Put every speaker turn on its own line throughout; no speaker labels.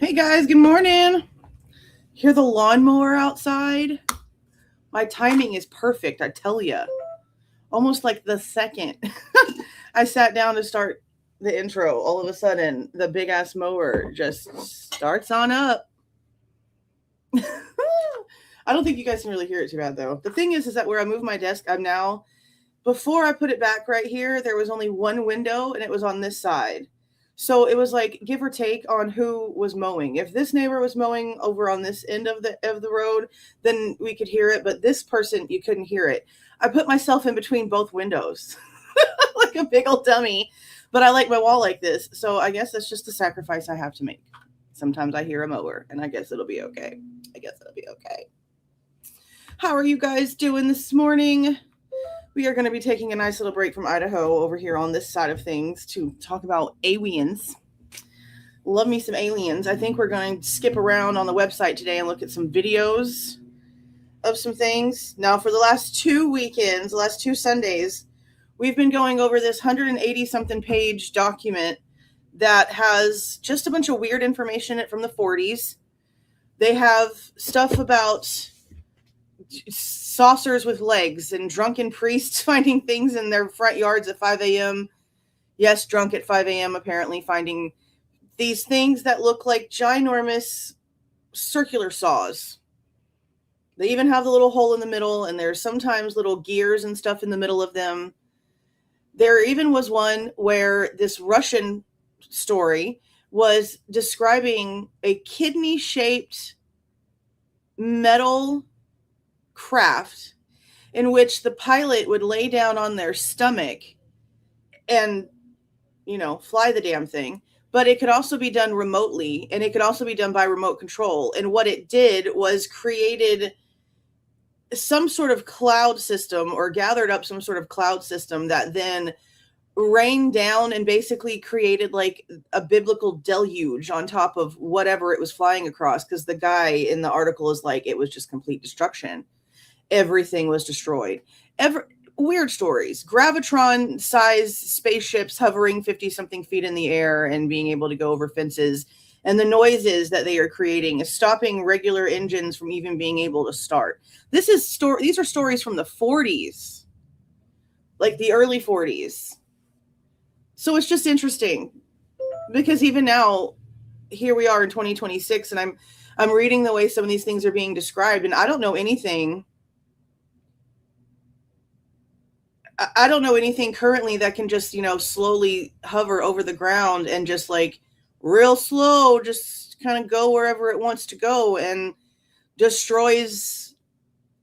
Hey guys, good morning. Hear the lawnmower outside? My timing is perfect, I tell you. Almost like the second I sat down to start the intro, all of a sudden the big ass mower just starts on up. I don't think you guys can really hear it too bad though. The thing is that where I moved my desk, I'm now, before I put it back right here, there was only one window and it was on this side. So it was like give or take on who was mowing. If this neighbor was mowing over on this end of the road, then we could hear it. But this person, you couldn't hear it. I put myself in between both windows like a big old dummy. But I like my wall like this. So I guess that's just a sacrifice I have to make. Sometimes I hear a mower and I guess it'll be okay. How are you guys doing this morning? We are going to be taking a nice little break from Idaho over here on this side of things to talk about aliens. Love me some aliens. I think we're going to skip around on the website today and look at some videos of some things. Now, for the last 2 weekends, the last 2 Sundays, we've been going over this 180-something page document that has just a bunch of weird information from the 40s. They have stuff about saucers with legs and drunken priests finding things in their front yards at 5 a.m. Yes, drunk at 5 a.m. apparently finding these things that look like ginormous circular saws. They even have the little hole in the middle, and there's sometimes little gears and stuff in the middle of them. There even was one where this Russian story was describing a kidney-shaped metal craft in which the pilot would lay down on their stomach and, fly the damn thing. But it could also be done remotely, and it could also be done by remote control. And what it did was created some sort of cloud system, or gathered up some sort of cloud system that then rained down and basically created like a biblical deluge on top of whatever it was flying across. Because the guy in the article is like, it was just complete destruction. Everything was destroyed. Weird stories. Gravitron-sized spaceships hovering 50-something feet in the air and being able to go over fences. And the noises that they are creating is stopping regular engines from even being able to start. These are stories from the 40s. Like the early 40s. So it's just interesting. Because even now, here we are in 2026, and I'm reading the way some of these things are being described, and I don't know anything. I don't know anything currently that can just, slowly hover over the ground and just like real slow, just kind of go wherever it wants to go and destroys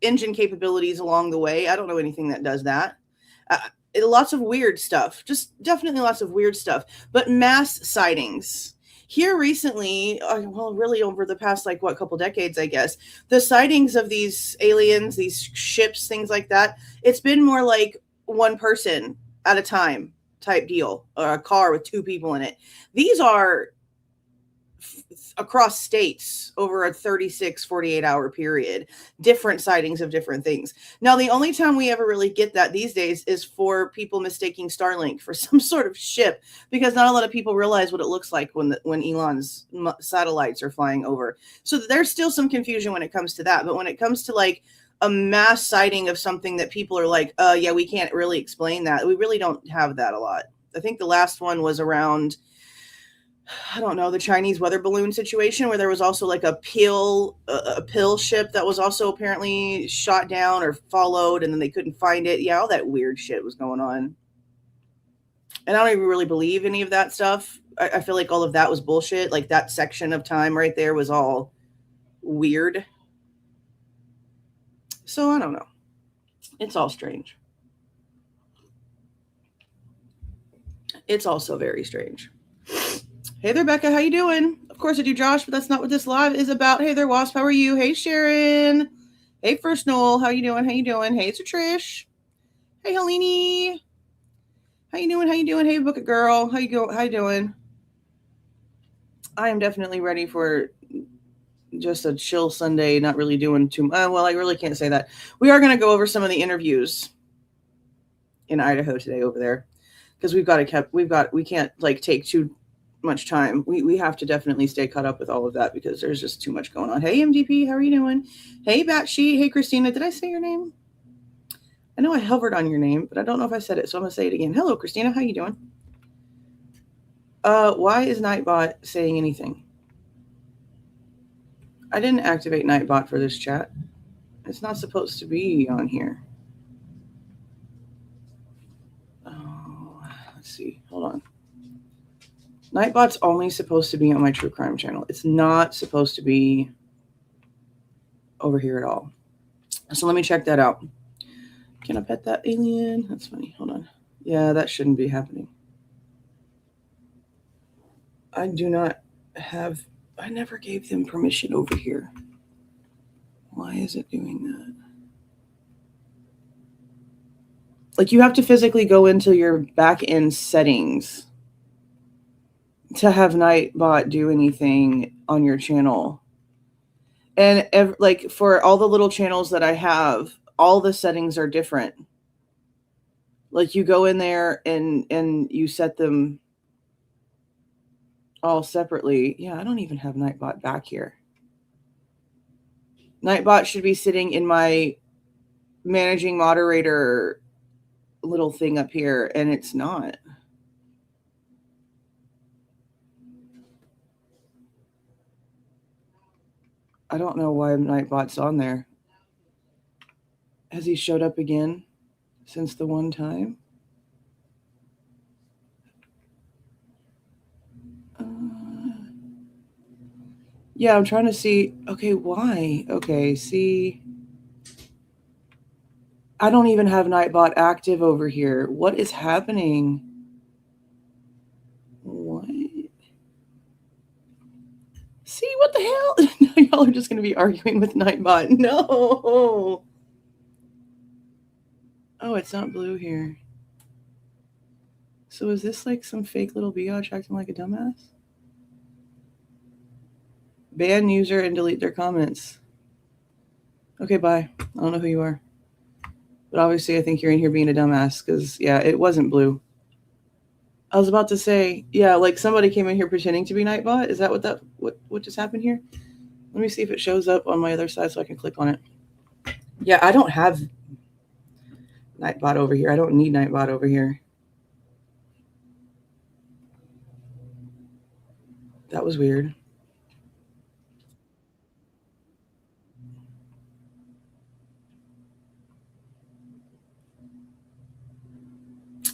engine capabilities along the way. I don't know anything that does that. Lots of weird stuff, just definitely lots of weird stuff, but mass sightings. Here recently, really over the past, couple decades, I guess, the sightings of these aliens, these ships, things like that, it's been more like one person at a time type deal, or a car with 2 people in it. These are across states over a 36, 48-hour period, different sightings of different things. Now, the only time we ever really get that these days is for people mistaking Starlink for some sort of ship, because not a lot of people realize what it looks like when Elon's satellites are flying over. So there's still some confusion when it comes to that. But when it comes to like a mass sighting of something that people are like, yeah, we can't really explain that. We really don't have that a lot. I think the last one was around, I don't know, the Chinese weather balloon situation, where there was also like a pill ship that was also apparently shot down or followed, and then they couldn't find it. Yeah, all that weird shit was going on. And I don't even really believe any of that stuff. I feel like all of that was bullshit. Like that section of time right there was all weird. So I don't know. It's all strange. It's also very strange. Hey there, Becca. How you doing? Of course I do, Josh, but that's not what this live is about. Hey there, Wasp. How are you? Hey, Sharon. Hey, First Noel. How you doing? Hey, it's Trish. Hey, Helene. How you doing? Hey, Book It Girl. How you doing? I am definitely ready for just a chill Sunday, not really doing too much. Well, I really can't say that. We are going to go over some of the interviews in Idaho today over there, because we can't take much time. We have to definitely stay caught up with all of that because there's just too much going on. Hey, MDP, how are you doing? Hey, Batsheet. Hey, Christina. Did I say your name? I know I hovered on your name, but I don't know if I said it, so I'm going to say it again. Hello, Christina. How you doing? Why is Nightbot saying anything? I didn't activate Nightbot for this chat. It's not supposed to be on here. Oh, let's see. Hold on. Nightbot's only supposed to be on my true crime channel. It's not supposed to be over here at all. So let me check that out. Can I pet that alien? That's funny. Hold on. Yeah, that shouldn't be happening. I do not have... I never gave them permission over here. Why is it doing that? Like, you have to physically go into your back-end settings to have Nightbot do anything on your channel. And like for all the little channels that I have, all the settings are different. Like you go in there and you set them all separately. Yeah, I don't even have Nightbot back here. Nightbot should be sitting in my managing moderator little thing up here, and it's not. I don't know why Nightbot's on there. Has he showed up again since the one time? Yeah, I'm trying to see. Okay, why? Okay, see. I don't even have Nightbot active over here. What is happening? What? See, what the hell? Now y'all are just going to be arguing with Nightbot. No. Oh, it's not blue here. So is this like some fake little biatch acting like a dumbass? Ban user and delete their comments. Okay, bye. I don't know who you are. But obviously I think you're in here being a dumbass because, yeah, it wasn't blue. I was about to say, yeah, like somebody came in here pretending to be Nightbot. Is that what just happened here? Let me see if it shows up on my other side so I can click on it. Yeah, I don't have Nightbot over here. I don't need Nightbot over here. That was weird.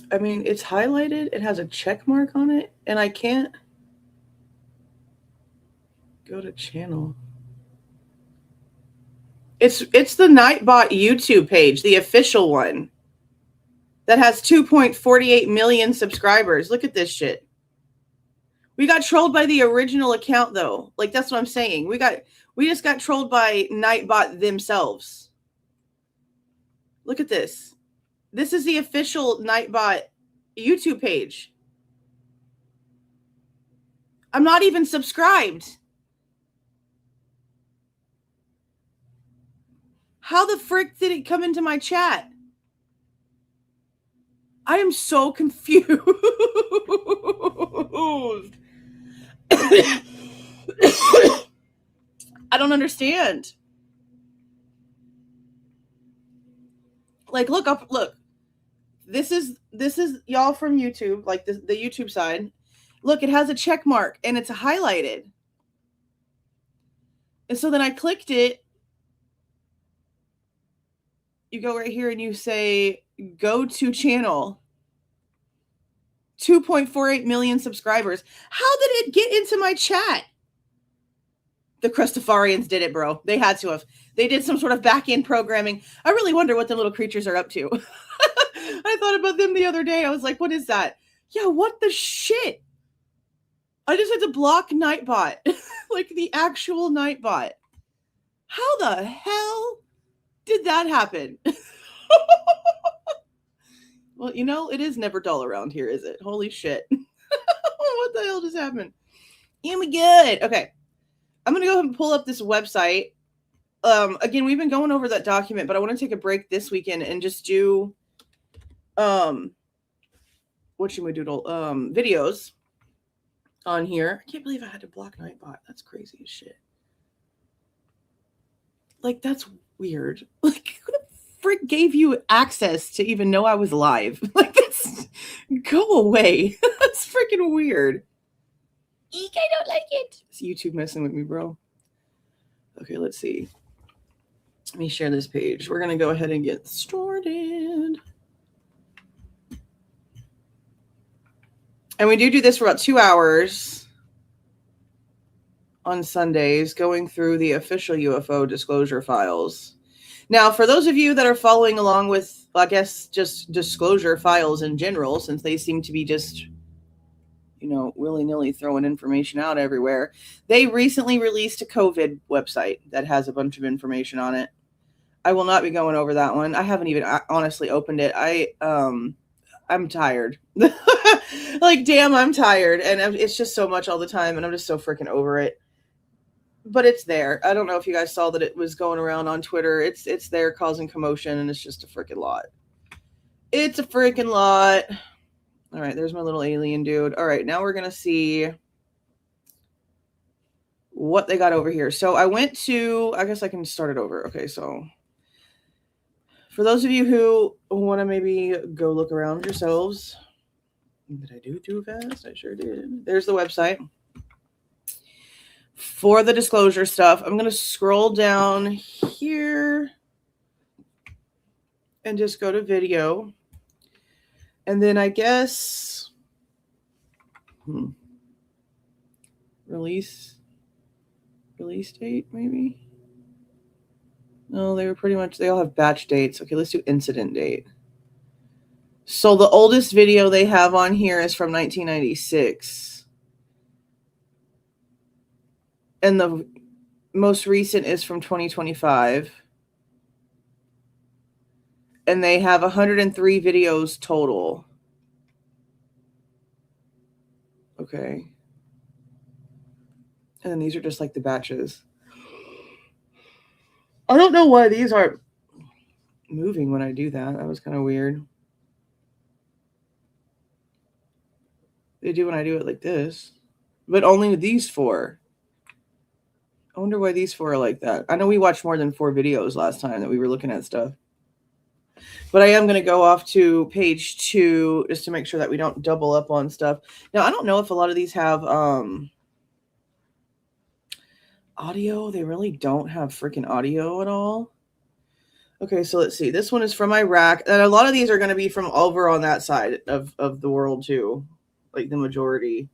I mean, it's highlighted. It has a check mark on it, and I can't go to channel. It's the Nightbot YouTube page, the official one, that has 2.48 million subscribers. Look at this shit. We got trolled by the original account, though. Like, that's what I'm saying. We just got trolled by Nightbot themselves. Look at this. This is the official Nightbot YouTube page. I'm not even subscribed. How the frick did it come into my chat? I am so confused. I don't understand. Like, look up, look. This is y'all from YouTube, like the YouTube side. Look, it has a check mark and it's highlighted. And so then I clicked it. You go right here and you say, go to channel. 2.48 million subscribers. How did it get into my chat? The Crustafarians did it, bro. They had to have. They did some sort of back-end programming. I really wonder what the little creatures are up to. I thought about them the other day. I was like, what is that? Yeah, what the shit? I just had to block Nightbot. Like the actual Nightbot. How the hell did that happen? Well, you know, it is never dull around here, is it? Holy shit. What the hell just happened? Yeah, we good. Okay. I'm going to go ahead and pull up this website. Again, we've been going over that document, but I want to take a break this weekend and just do, what should we doodle? Videos on here. I can't believe I had to block Nightbot. That's crazy as shit. Like, that's weird. Like, who the frick gave you access to even know I was live? Like, that's, go away. That's freaking weird. Eek, I don't like it. Is YouTube messing with me, bro? Okay, let's see. Let me share this page. We're going to go ahead and get started. And we do this for about 2 hours on Sundays, going through the official UFO disclosure files. Now, for those of you that are following along with, I guess, just disclosure files in general, since they seem to be just, you know, willy-nilly throwing information out everywhere, they recently released a COVID website that has a bunch of information on it. I will not be going over that one. I haven't even honestly opened it. I'm tired. Like, damn, I'm tired. And it's just so much all the time, and I'm just so freaking over it. But it's there. I don't know if you guys saw that it was going around on Twitter. It's there causing commotion, and it's just a freaking lot. It's a freaking lot. All right, there's my little alien dude. All right, now we're going to see what they got over here. So I went to, I guess I can start it over. Okay, so for those of you who want to maybe go look around yourselves. Did I do it too fast? I sure did. There's the website. For the disclosure stuff, I'm going to scroll down here and just go to video. And then I guess release date, maybe? No, they were pretty much, they all have batch dates. Okay, let's do incident date. So the oldest video they have on here is from 1996. And the most recent is from 2025. And they have 103 videos total. Okay. And then these are just like the batches. I don't know why these aren't moving when I do that. That was kind of weird. They do when I do it like this. But only with these 4. I wonder why these 4 are like that. I know we watched more than 4 videos last time that we were looking at stuff. But I am going to go off to page 2 just to make sure that we don't double up on stuff. Now, I don't know if a lot of these have audio. They really don't have freaking audio at all. Okay, so let's see. This one is from Iraq. And a lot of these are going to be from over on that side of the world, too. Like the majority.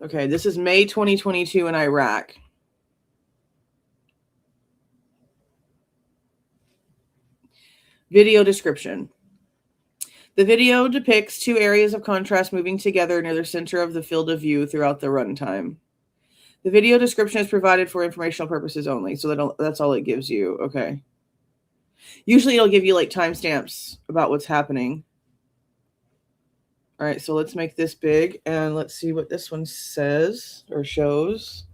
Okay, this is May 2022 in Iraq. Video description. The video depicts 2 areas of contrast moving together near the center of the field of view throughout the runtime. The video description is provided for informational purposes only, so that's all it gives you. Okay. Usually it'll give you like timestamps about what's happening. All right, so let's make this big, and let's see what this one says or shows.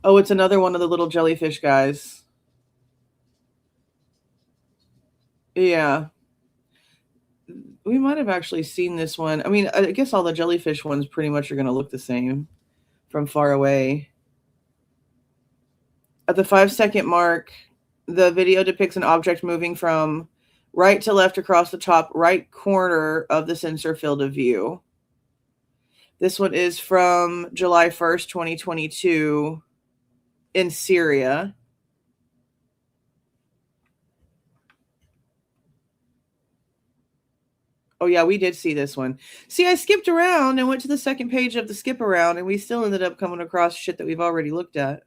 Oh, it's another one of the little jellyfish guys. Yeah. We might have actually seen this one. I mean, I guess all the jellyfish ones pretty much are going to look the same from far away. At the 5-second mark, the video depicts an object moving from right to left across the top right corner of the sensor field of view. This one is from July 1st, 2022 in Syria. Oh, yeah, we did see this one. See, I skipped around and went to the second page of the skip around, and we still ended up coming across shit that we've already looked at.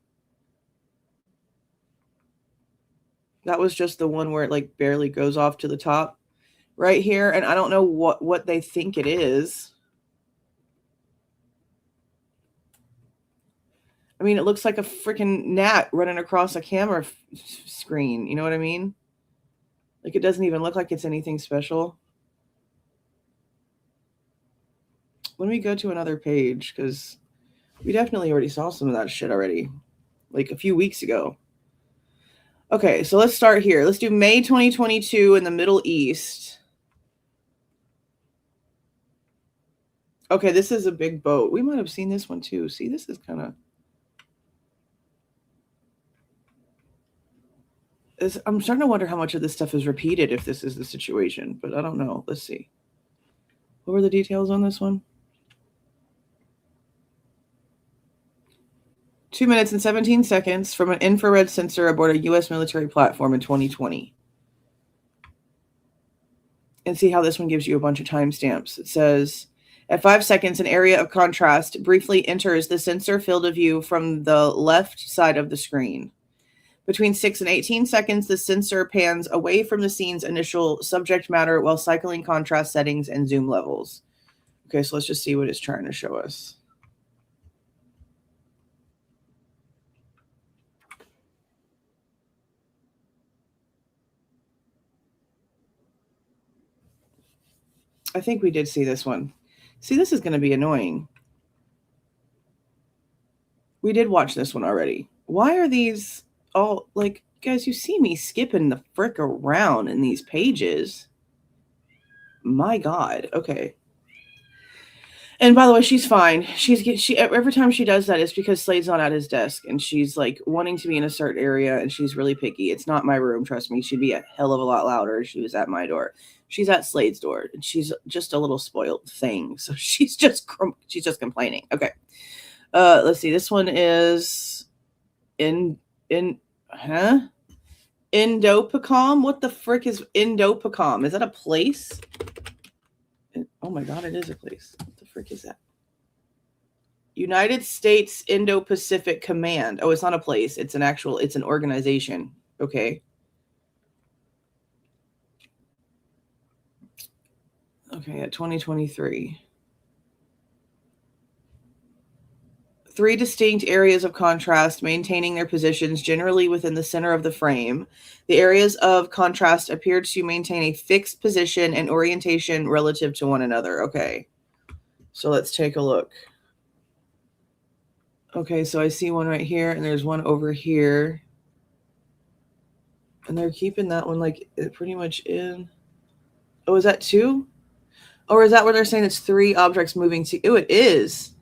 That was just the one where it like barely goes off to the top right here. And I don't know what they think it is. I mean, it looks like a freaking gnat running across a camera screen. You know what I mean? Like, it doesn't even look like it's anything special. Let me go to another page because we definitely already saw some of that shit already, like a few weeks ago. Okay, so let's start here. Let's do May 2022 in the Middle East. Okay, this is a big boat. We might have seen this one too. See, this is kind of... I'm starting to wonder how much of this stuff is repeated if this is the situation, but I don't know. Let's see. What were the details on this one? 2 minutes and 17 seconds from an infrared sensor aboard a U.S. military platform in 2020. And see how this one gives you a bunch of timestamps. It says, at 5 seconds, an area of contrast briefly enters the sensor field of view from the left side of the screen. Between 6 and 18 seconds, the sensor pans away from the scene's initial subject matter while cycling contrast settings and zoom levels. Okay, so let's just see what it's trying to show us. I think we did see this one. See, this is going to be annoying. We did watch this one already. Why are these all, like, guys, you see me skipping the frick around in these pages. My God. Okay. And by the way, she's fine. She every time she does that, it's because Slade's not at his desk, and she's like wanting to be in a certain area, and she's really picky. It's not my room, trust me. She'd be a hell of a lot louder if she was at my door. She's at Slade's door, and she's just a little spoiled thing. So she's just complaining. Okay. Let's see. This one is Indopacom. What the frick is Indopacom? Is that a place? Oh my God, it is a place. What the frick is that? United States Indo-Pacific Command. Oh, it's not a place. It's an organization. Okay. Okay, at 2023. 3 distinct areas of contrast maintaining their positions generally within the center of the frame. The areas of contrast appear to maintain a fixed position and orientation relative to one another. Okay, so let's take a look. Okay, so I see one right here, and there's one over here. And they're keeping that one like pretty much in. Oh, is that 2? Or is that where they're saying it's 3 objects moving to? Oh, it is.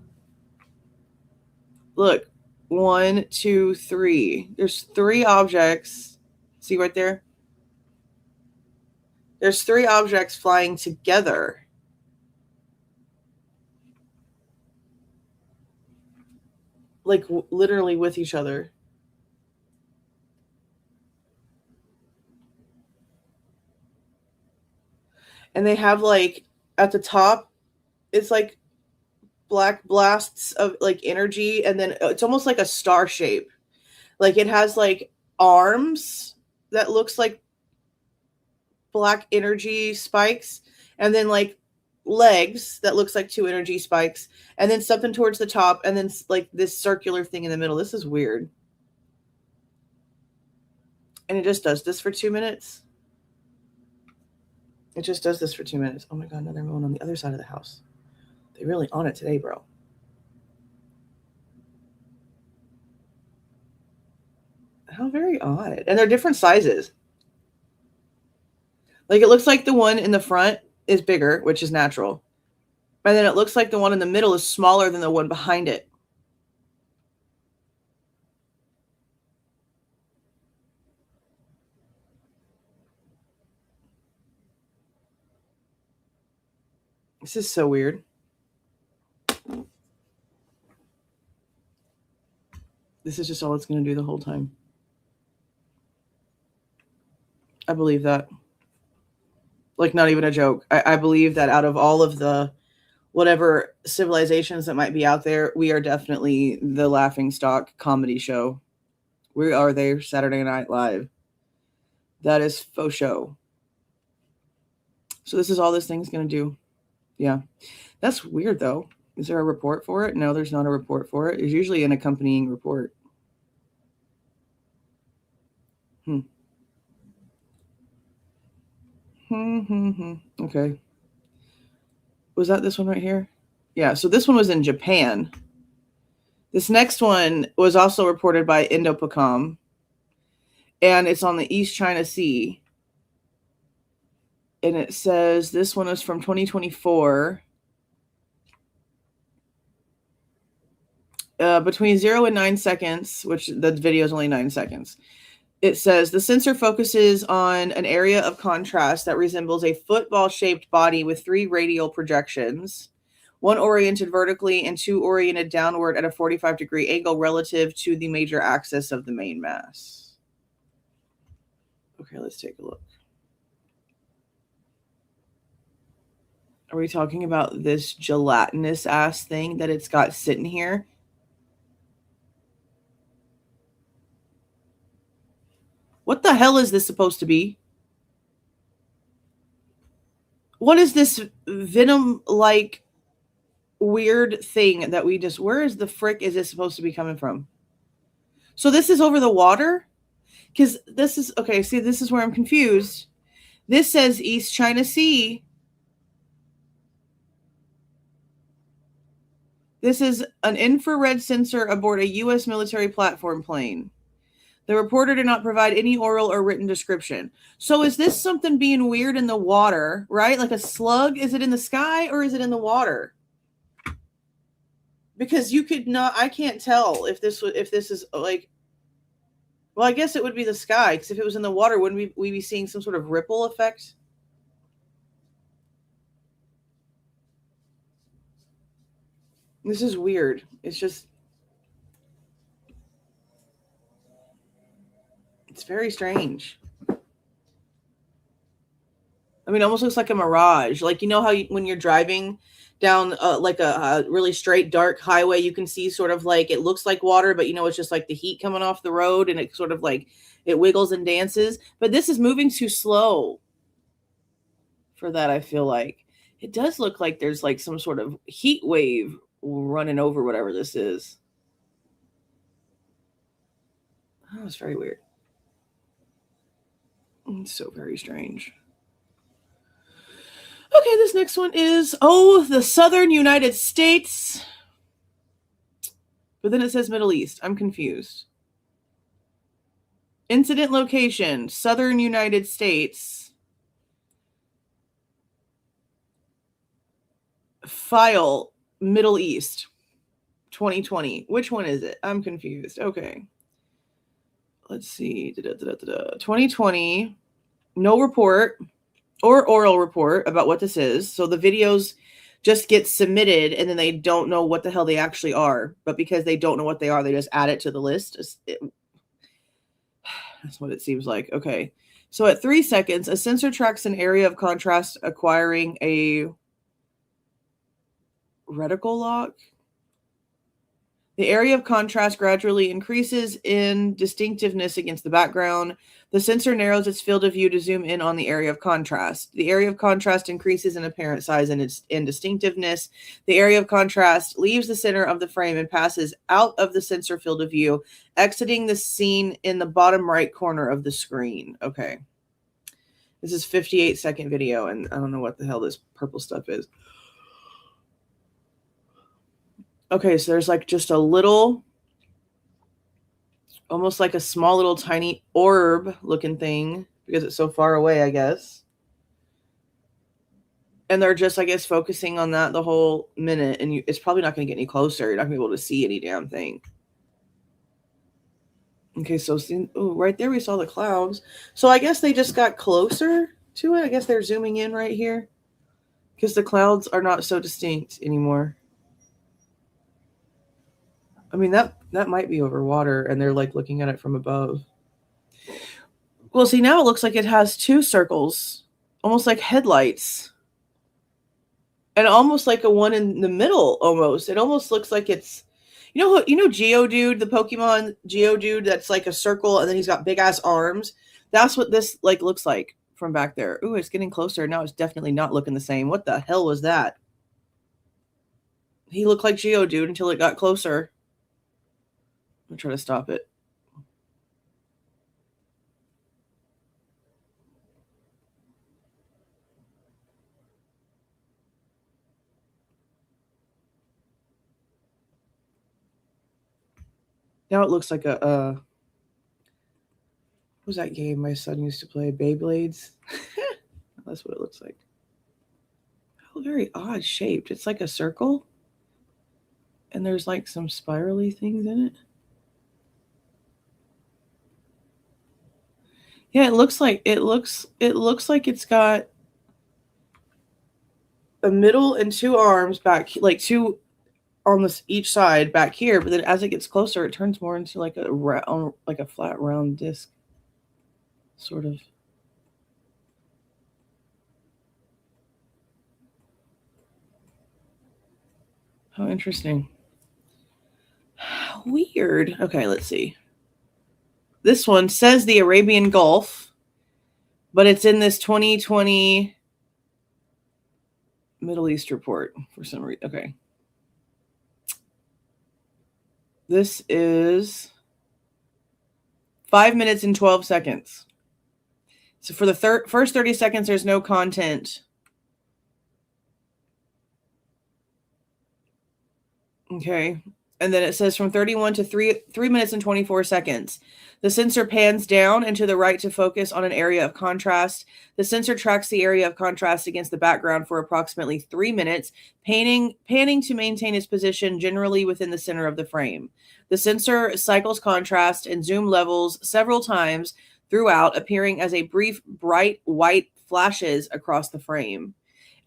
Look, 1, 2, 3. There's 3 objects. See right there? There's 3 objects flying together. Like literally with each other. And they have like at the top, it's like black blasts of like energy, and then it's almost like a star shape. Like it has like arms that looks like black energy spikes, and then like legs that looks like 2 energy spikes, and then something towards the top, and then like this circular thing in the middle. This is weird. And it just does this for 2 minutes. It just does this for 2 minutes. Oh my God, another one on the other side of the house. They're really on it today, bro. How very odd. And they're different sizes. Like it looks like the one in the front is bigger, which is natural. And then it looks like the one in the middle is smaller than the one behind it. This is so weird. This is just all it's going to do the whole time. I believe that. Like, not even a joke. I believe that out of all of the whatever civilizations that might be out there, we are definitely the laughingstock comedy show. We are there Saturday Night Live. That is faux show. So this is all this thing's going to do. Yeah. That's weird, though. Is there a report for it? No, there's not a report for it. There's usually an accompanying report. Okay. Was that this one right here? Yeah, so this one was in Japan. This next one was also reported by Indopacom, and it's on the East China Sea. And it says this one is from 2024. between 0 and 9 seconds, which the video is only 9 seconds. It says the sensor focuses on an area of contrast that resembles a football-shaped body with 3 radial projections, 1 oriented vertically and 2 oriented downward at a 45-degree angle relative to the major axis of the main mass. Okay, let's take a look. Are we talking about this gelatinous ass thing that it's got sitting here? What the hell is this supposed to be? What is this venom-like weird thing that we just... Where is the frick is this supposed to be coming from? So this is over the water? Because this is... Okay, see, this is where I'm confused. This says East China Sea. This is an infrared sensor aboard a U.S. military platform plane. The reporter did not provide any oral or written description. So is this something being weird in the water, right? Like a slug? Is it in the sky or is it in the water? Because you could not... I can't tell if this is like... Well, I guess it would be the sky, because if it was in the water, wouldn't we be seeing some sort of ripple effect? This is weird. It's just... It's very strange. I mean, it almost looks like a mirage. Like, you know how when you're driving down like a really straight, dark highway, you can see sort of like, it looks like water, but you know, it's just like the heat coming off the road, and it sort of like, it wiggles and dances. But this is moving too slow for that, I feel like. It does look like there's like some sort of heat wave running over whatever this is. Oh, it's very weird. It's so very strange. Okay, this next one is, the southern United States. But then it says Middle East. I'm confused. Incident location, southern United States. File, Middle East, 2020. Which one is it? I'm confused. Okay. Let's see. 2020, no report or oral report about what this is. So the videos just get submitted and then they don't know what the hell they actually are. But because they don't know what they are, they just add it to the list. That's what it seems like. Okay. So at 3 seconds, a sensor tracks an area of contrast acquiring a reticle lock. The area of contrast gradually increases in distinctiveness against the background. The sensor narrows its field of view to zoom in on the area of contrast. The area of contrast increases in apparent size and in distinctiveness. The area of contrast leaves the center of the frame and passes out of the sensor field of view, exiting the scene in the bottom right corner of the screen. Okay. This is 58-second video, and I don't know what the hell this purple stuff is. Okay, so there's like just a little, almost like a small little tiny orb looking thing because it's so far away, I guess. And they're just, I guess, focusing on that the whole minute. And it's probably not going to get any closer. You're not going to be able to see any damn thing. Okay, so right there we saw the clouds. So I guess they just got closer to it. I guess they're zooming in right here because the clouds are not so distinct anymore. I mean, that might be over water, and they're like looking at it from above. Well, see, now it looks like it has 2 circles, almost like headlights, and almost like a one in the middle. Almost, it almost looks like it's, you know, Geodude, the Pokemon Geodude, that's like a circle, and then he's got big ass arms. That's what this like looks like from back there. Ooh, it's getting closer now. It's definitely not looking the same. What the hell was that? He looked like Geodude until it got closer. I'm trying to stop it. Now it looks like a what was that game my son used to play? Beyblades? That's what it looks like. Oh, very odd shaped. It's like a circle. And there's like some spirally things in it. Yeah, it looks like it's got a middle and two arms back, like two on this each side back here. But then as it gets closer, it turns more into like like a flat round disc, sort of. How interesting. Weird. Okay, let's see. This one says the Arabian Gulf, but it's in this 2020 Middle East report for some reason. Okay. This is 5 minutes and 12 seconds. So for the first 30 seconds, there's no content. Okay. And then it says from 31 to 3 minutes and 24 seconds. The sensor pans down and to the right to focus on an area of contrast. The sensor tracks the area of contrast against the background for approximately 3 minutes, panning to maintain its position generally within the center of the frame. The sensor cycles contrast and zoom levels several times throughout, appearing as a brief, bright white flashes across the frame.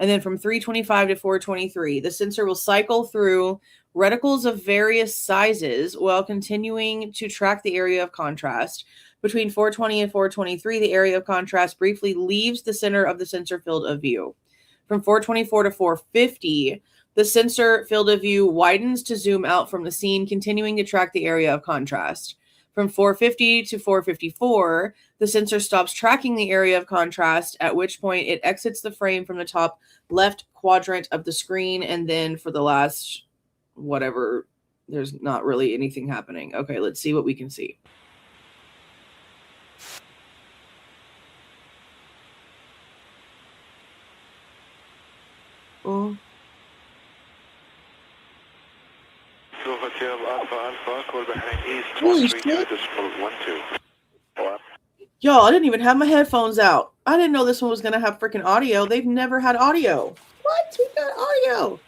And then from 325 to 423, the sensor will cycle through reticles of various sizes while continuing to track the area of contrast. Between 420 and 423, the area of contrast briefly leaves the center of the sensor field of view. From 424 to 450, the sensor field of view widens to zoom out from the scene, continuing to track the area of contrast. From 450 to 454, the sensor stops tracking the area of contrast, at which point it exits the frame from the top left quadrant of the screen. And then for the last whatever, there's not really anything happening. Okay, let's see what we can see. Oh. Holy shit. Y'all, I didn't even have my headphones out. I didn't know this one was going to have freaking audio. They've never had audio. What? We got audio.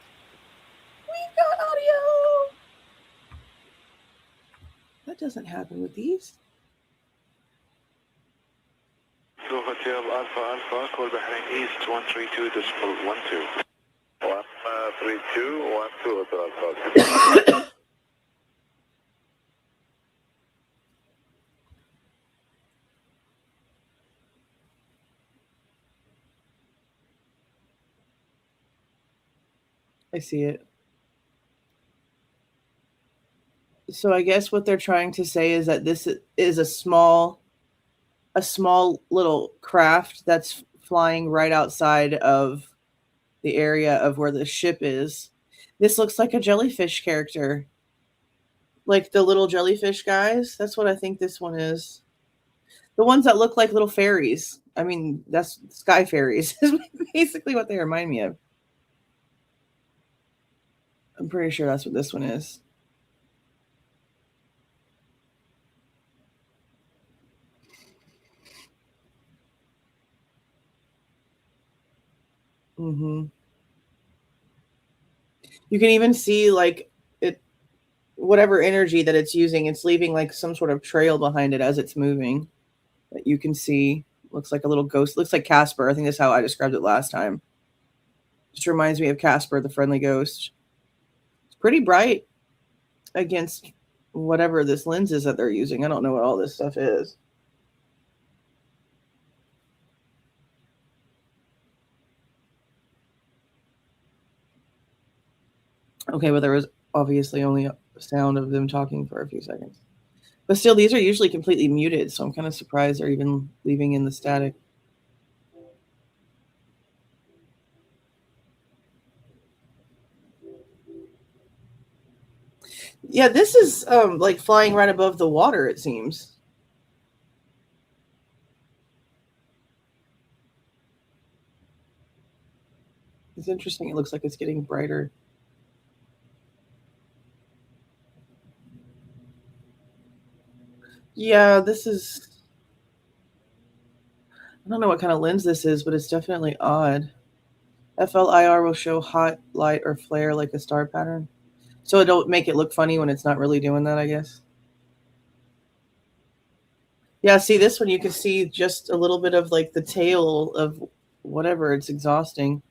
We got audio. That doesn't happen with these.
Hotel Alpha Alpha, Kohberger East 132.12. 132.12, Hotel Alpha.
I see it. So I guess what they're trying to say is that this is a small little craft that's flying right outside of the area of where the ship is. This looks like a jellyfish character. Like the little jellyfish guys. That's what I think this one is. The ones that look like little fairies. I mean, that's sky fairies is basically what they remind me of. I'm pretty sure that's what this one is. Mm-hmm. You can even see like it, whatever energy that it's using, it's leaving like some sort of trail behind it as it's moving that you can see. Looks like a little ghost. Looks like Casper. I think that's how I described it last time. Just reminds me of Casper, the friendly ghost. It's pretty bright against whatever this lens is that they're using. I don't know what all this stuff is. Okay, but there was obviously only a sound of them talking for a few seconds. But still, these are usually completely muted, so I'm kind of surprised they're even leaving in the static. Yeah, this is like flying right above the water, it seems. It's interesting. It looks like it's getting brighter. Yeah, this is... I don't know what kind of lens this is, but it's definitely odd. FLIR will show hot light or flare like a star pattern. So it don't make it look funny when it's not really doing that, I guess. Yeah, see this one, you can see just a little bit of like the tail of whatever. It's exhausting.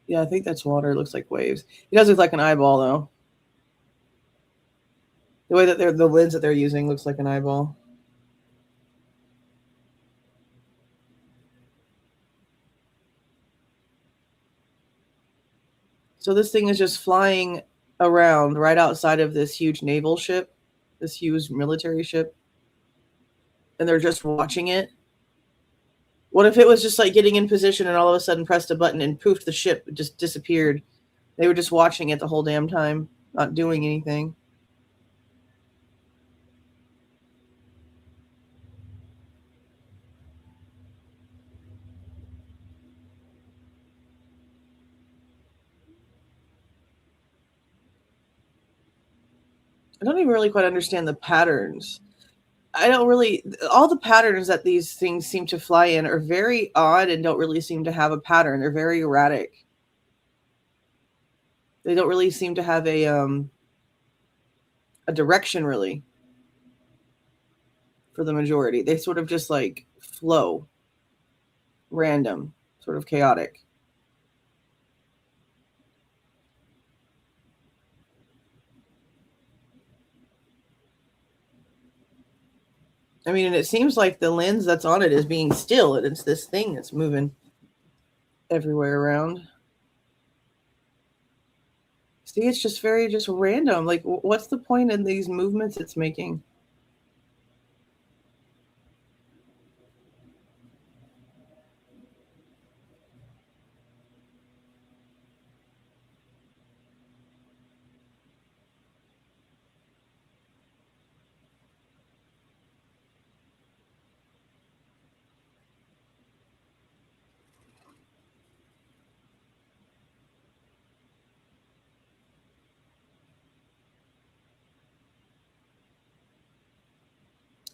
Yeah, I think that's water. It looks like waves. It does look like an eyeball, though. The way that the lens that they're using looks like an eyeball. So this thing is just flying around right outside of this huge naval ship, this huge military ship, and they're just watching it. What if it was just like getting in position and all of a sudden pressed a button and poof, the ship just disappeared? They were just watching it the whole damn time, not doing anything. I don't even really quite understand the patterns. I don't really, all the patterns that these things seem to fly in are very odd and don't really seem to have a pattern. They're very erratic. They don't really seem to have a direction, really, for the majority. They sort of just like flow, random, sort of chaotic. I mean, and it seems like the lens that's on it is being still, and it's this thing that's moving everywhere around. See, it's just very just random. Like, what's the point in these movements it's making?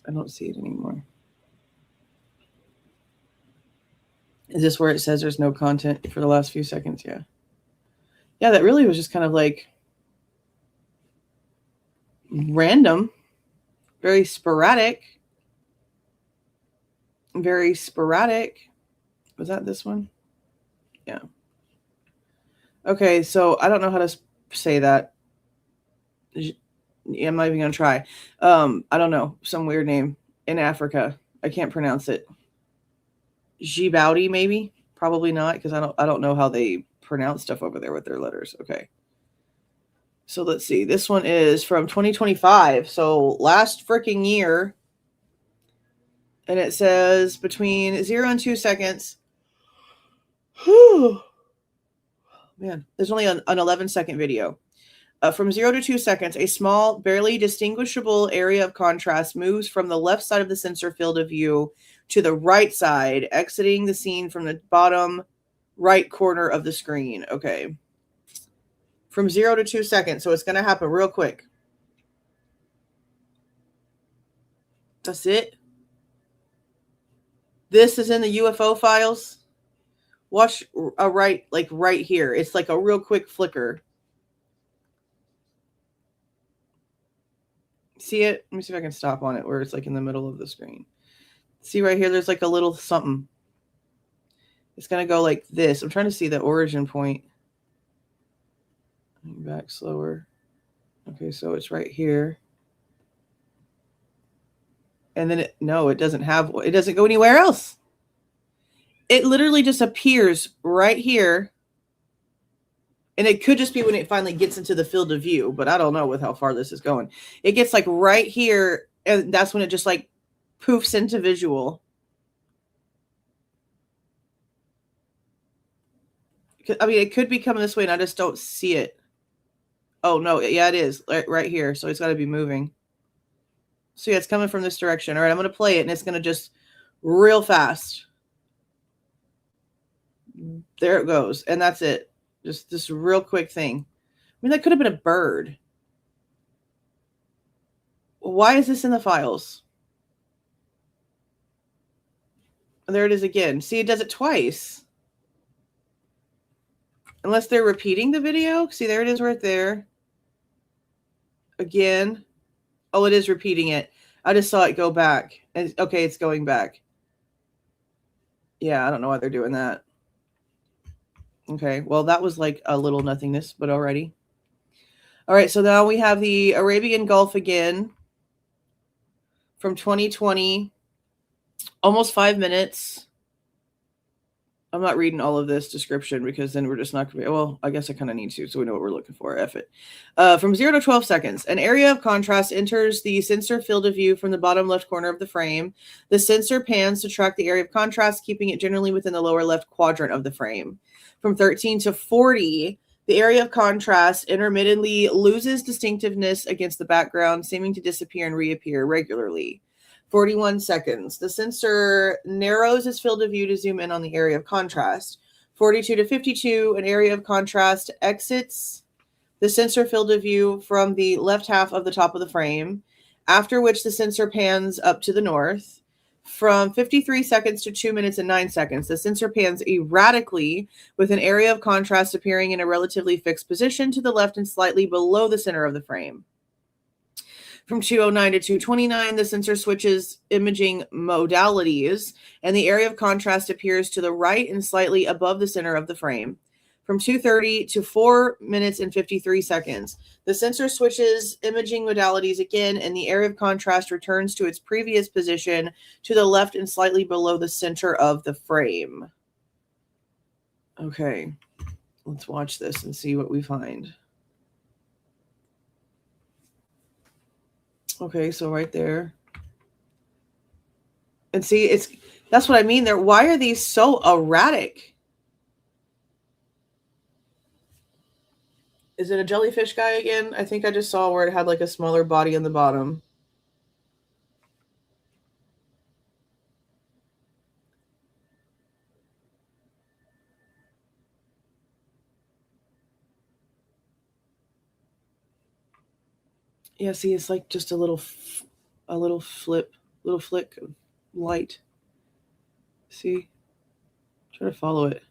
I don't see it anymore. Is this where it says there's no content for the last few seconds? Yeah. Yeah, that really was just kind of like random, very sporadic. Very sporadic. Was that this one? Yeah. Okay, so I don't know how to say that. Yeah, I'm not even gonna try. I don't know, some weird name in Africa. I can't pronounce it. Djibouti, maybe? Probably not, because I don't know how they pronounce stuff over there with their letters. Okay. So let's see. This one is from 2025, so last freaking year. And it says between 0 and 2 seconds. Whew. Man, there's only an 11-second video. From 0 to 2 seconds, a small, barely distinguishable area of contrast moves from the left side of the sensor field of view to the right side, exiting the scene from the bottom right corner of the screen. Okay. From 0 to 2 seconds, so it's going to happen real quick. That's it. This is in the UFO files. Watch right here. It's like a real quick flicker. See it? Let me see if I can stop on it where it's like in the middle of the screen. See right here, there's like a little something. It's going to go like this. I'm trying to see the origin point. Back slower. Okay, so it's right here. And then it doesn't go anywhere else. It literally just appears right here. And it could just be when it finally gets into the field of view, but I don't know with how far this is going. It gets like right here, and that's when it just like poofs into visual. I mean, it could be coming this way, and I just don't see it. Oh, no. Yeah, it is. Right here. So it's got to be moving. So yeah, it's coming from this direction. All right, I'm going to play it, and it's going to just real fast. There it goes. And that's it. Just this real quick thing. I mean, that could have been a bird. Why is this in the files? There it is again. See, it does it twice. Unless they're repeating the video. See, there it is right there. Again. Oh, it is repeating it. I just saw it go back. Okay, it's going back. Yeah, I don't know why they're doing that. Okay, well, that was like a little nothingness, but alrighty. All right, so now we have the Arabian Gulf again from 2020. Almost 5 minutes. I'm not reading all of this description because then we're just not going to be, well, I guess I kind of need to so we know what we're looking for. F it. From 0 to 12 seconds, an area of contrast enters the sensor field of view from the bottom left corner of the frame. The sensor pans to track the area of contrast, keeping it generally within the lower left quadrant of the frame. From 13 to 40, the area of contrast intermittently loses distinctiveness against the background, seeming to disappear and reappear regularly. 41 seconds. The sensor narrows its field of view to zoom in on the area of contrast. 42 to 52, an area of contrast exits the sensor field of view from the left half of the top of the frame, after which the sensor pans up to the north. From 53 seconds to 2 minutes and 9 seconds, the sensor pans erratically with an area of contrast appearing in a relatively fixed position to the left and slightly below the center of the frame. From 209 to 229, the sensor switches imaging modalities, and the area of contrast appears to the right and slightly above the center of the frame. From 2:30 to 4 minutes and 53 seconds, the sensor switches imaging modalities again, and the area of contrast returns to its previous position to the left and slightly below the center of the frame. Okay, let's watch this and see what we find. Okay, so right there. And see, that's what I mean. Why are these so erratic? Is it a jellyfish guy again? I think I just saw where it had like a smaller body on the bottom. Yeah, see, it's like just a little flick of light. See? Try to follow it.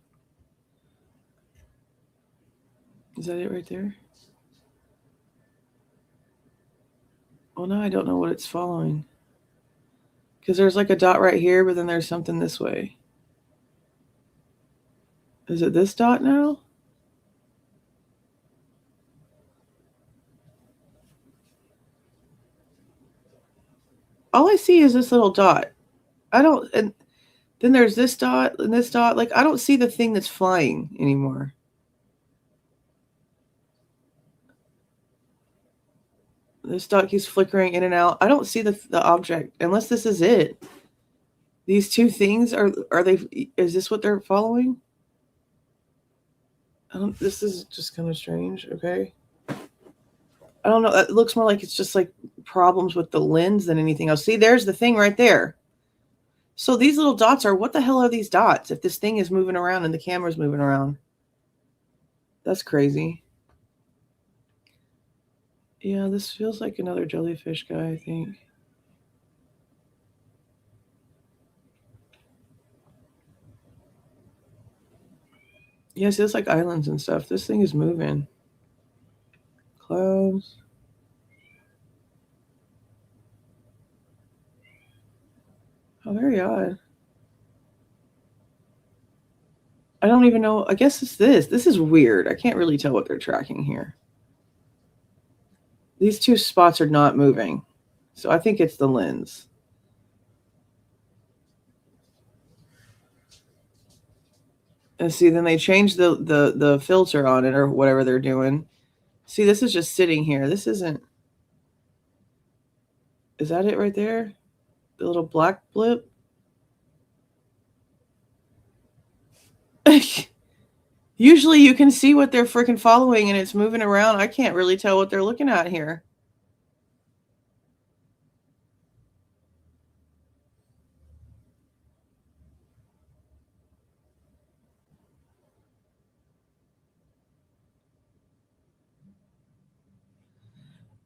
Is that it right there? Oh, no, I don't know what it's following. Because there's like a dot right here, but then there's something this way. Is it this dot now? All I see is this little dot. And then there's this dot and this dot. Like, I don't see the thing that's flying anymore. This dot keeps flickering in and out. I don't see the object unless this is it. These two things is this what they're following? This is just kind of strange. Okay. I don't know. It looks more like it's just like problems with the lens than anything else. See, there's the thing right there. So these little dots what the hell are these dots if this thing is moving around and the camera's moving around? That's crazy. Yeah, this feels like another jellyfish guy, I think. Yeah, see, it's like islands and stuff. This thing is moving. Clouds. How very odd. I don't even know. I guess it's this. This is weird. I can't really tell what they're tracking here. These two spots are not moving. So I think it's the lens. And see, then they change the filter on it or whatever they're doing. See, this is just sitting here. This isn't. Is that it right there? The little black blip? Usually you can see what they're freaking following and it's moving around. I can't really tell what they're looking at here.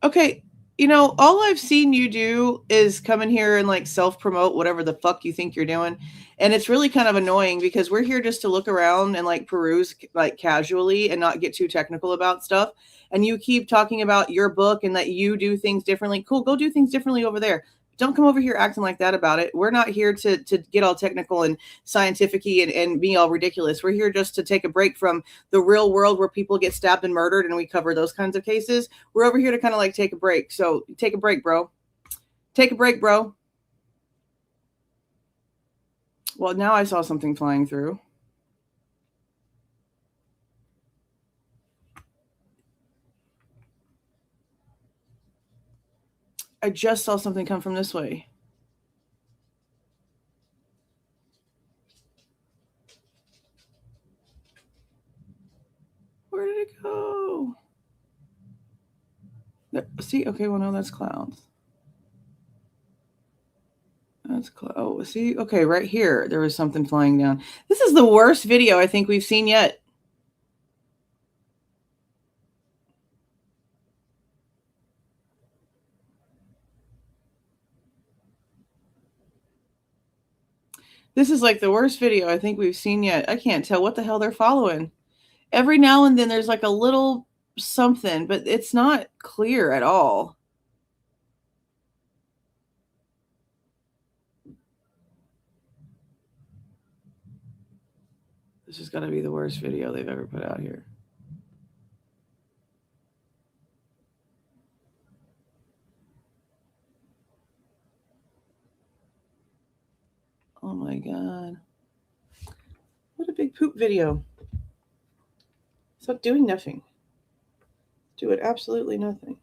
Okay, all I've seen you do is come in here and like self-promote whatever the fuck you think you're doing. And it's really kind of annoying because we're here just to look around and like peruse like casually and not get too technical about stuff. And you keep talking about your book and that you do things differently. Cool, go do things differently over there. Don't come over here acting like that about it. We're not here to get all technical and scientific-y and be all ridiculous. We're here just to take a break from the real world where people get stabbed and murdered and we cover those kinds of cases. We're over here to kind of like take a break. So take a break, bro. Take a break, bro. Well, now I saw something flying through. I just saw something come from this way. Where did it go? See, okay, well, no, that's clouds. That's close. Oh, see, okay, right here, there was something flying down. This is the worst video I think we've seen yet. This is like the worst video I think we've seen yet. I can't tell what the hell they're following. Every now and then there's like a little something, but it's not clear at all. This has got to be the worst video they've ever put out here. Oh my God. What a big poop video. It's not doing nothing. Doing absolutely nothing.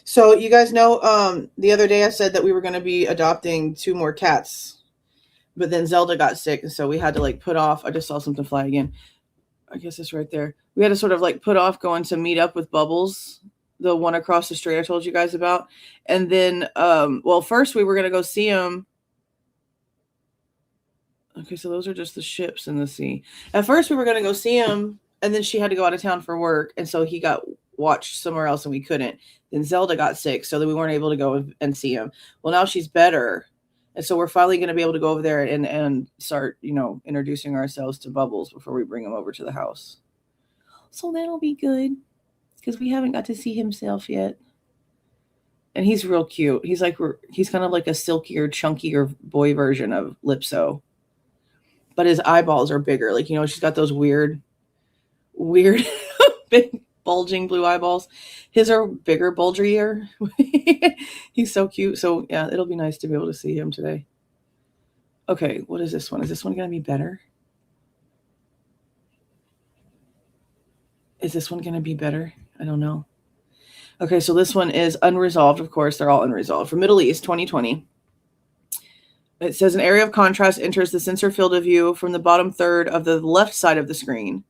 So you guys know, the other day I said that we were going to be adopting 2 more cats, but then Zelda got sick, and so we had to like put off. I just saw something fly again. I guess it's right there. We had to sort of like put off going to meet up with Bubbles, the one across the street I told you guys about. And then, well, first we were going to go see him. Okay, so those are just the ships in the sea. At first we were going to go see him, and then she had to go out of town for work, and so he got watched somewhere else and we couldn't. Then Zelda got sick, so that we weren't able to go and see him. Well, now she's better. And so we're finally going to be able to go over there and start, introducing ourselves to Bubbles before we bring him over to the house. So that'll be good because we haven't got to see himself yet. And he's real cute. He's kind of like a silkier, chunkier boy version of Lipso. But his eyeballs are bigger. Like, she's got those weird, big, bulging blue eyeballs. His are bigger, bulgier. He's so cute. So, yeah, it'll be nice to be able to see him today. Okay, what is this one? Is this one going to be better? Is this one going to be better? I don't know. Okay, so this one is unresolved. Of course, they're all unresolved. From Middle East, 2020. It says an area of contrast enters the sensor field of view from the bottom third of the left side of the screen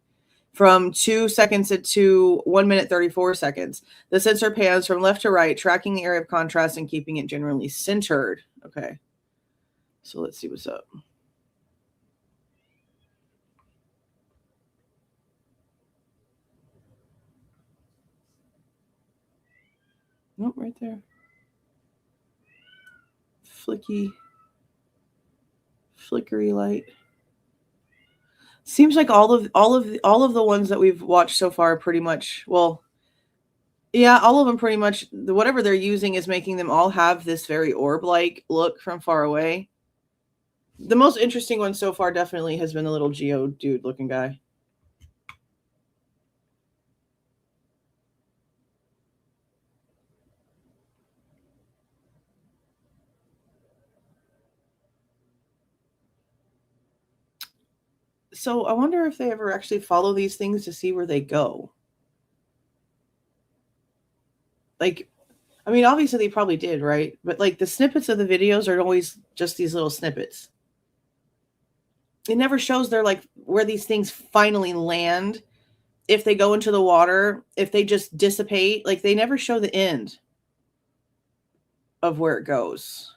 from 2 seconds to 1 minute 34 seconds. The sensor pans from left to right, tracking the area of contrast and keeping it generally centered. Okay, so let's see what's up. Nope, right there. Flickery light. Seems like all of the ones that we've watched so far pretty much, well, yeah, all of them pretty much, whatever they're using is making them all have this very orb-like look from far away. The most interesting one so far definitely has been the little Geodude looking guy. So I wonder if they ever actually follow these things to see where they go. Like, I mean, obviously they probably did, right? But like the snippets of the videos are always just these little snippets. It never shows they're like where these things finally land. If they go into the water, if they just dissipate, like they never show the end of where it goes.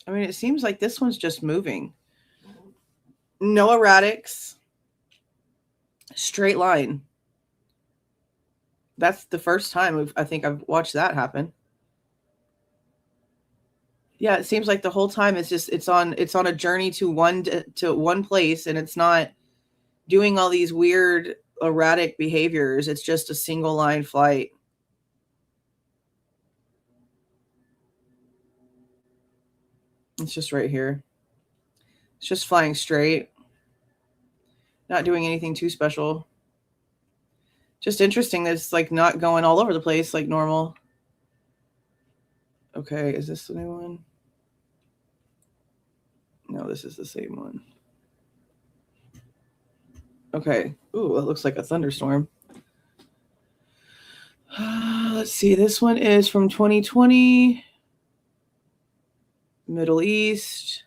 I mean, it seems like this one's just moving. No erratics. Straight line. That's the first time I think I've watched that happen. Yeah, it seems like the whole time it's on a journey to one place, and it's not doing all these weird erratic behaviors. It's just a single line flight. It's just right here. It's just flying straight. Not doing anything too special. Just interesting that it's like not going all over the place like normal. Okay, is this the new one? No, this is the same one. Okay. Ooh, it looks like a thunderstorm. Let's see. This one is from 2020. Middle East.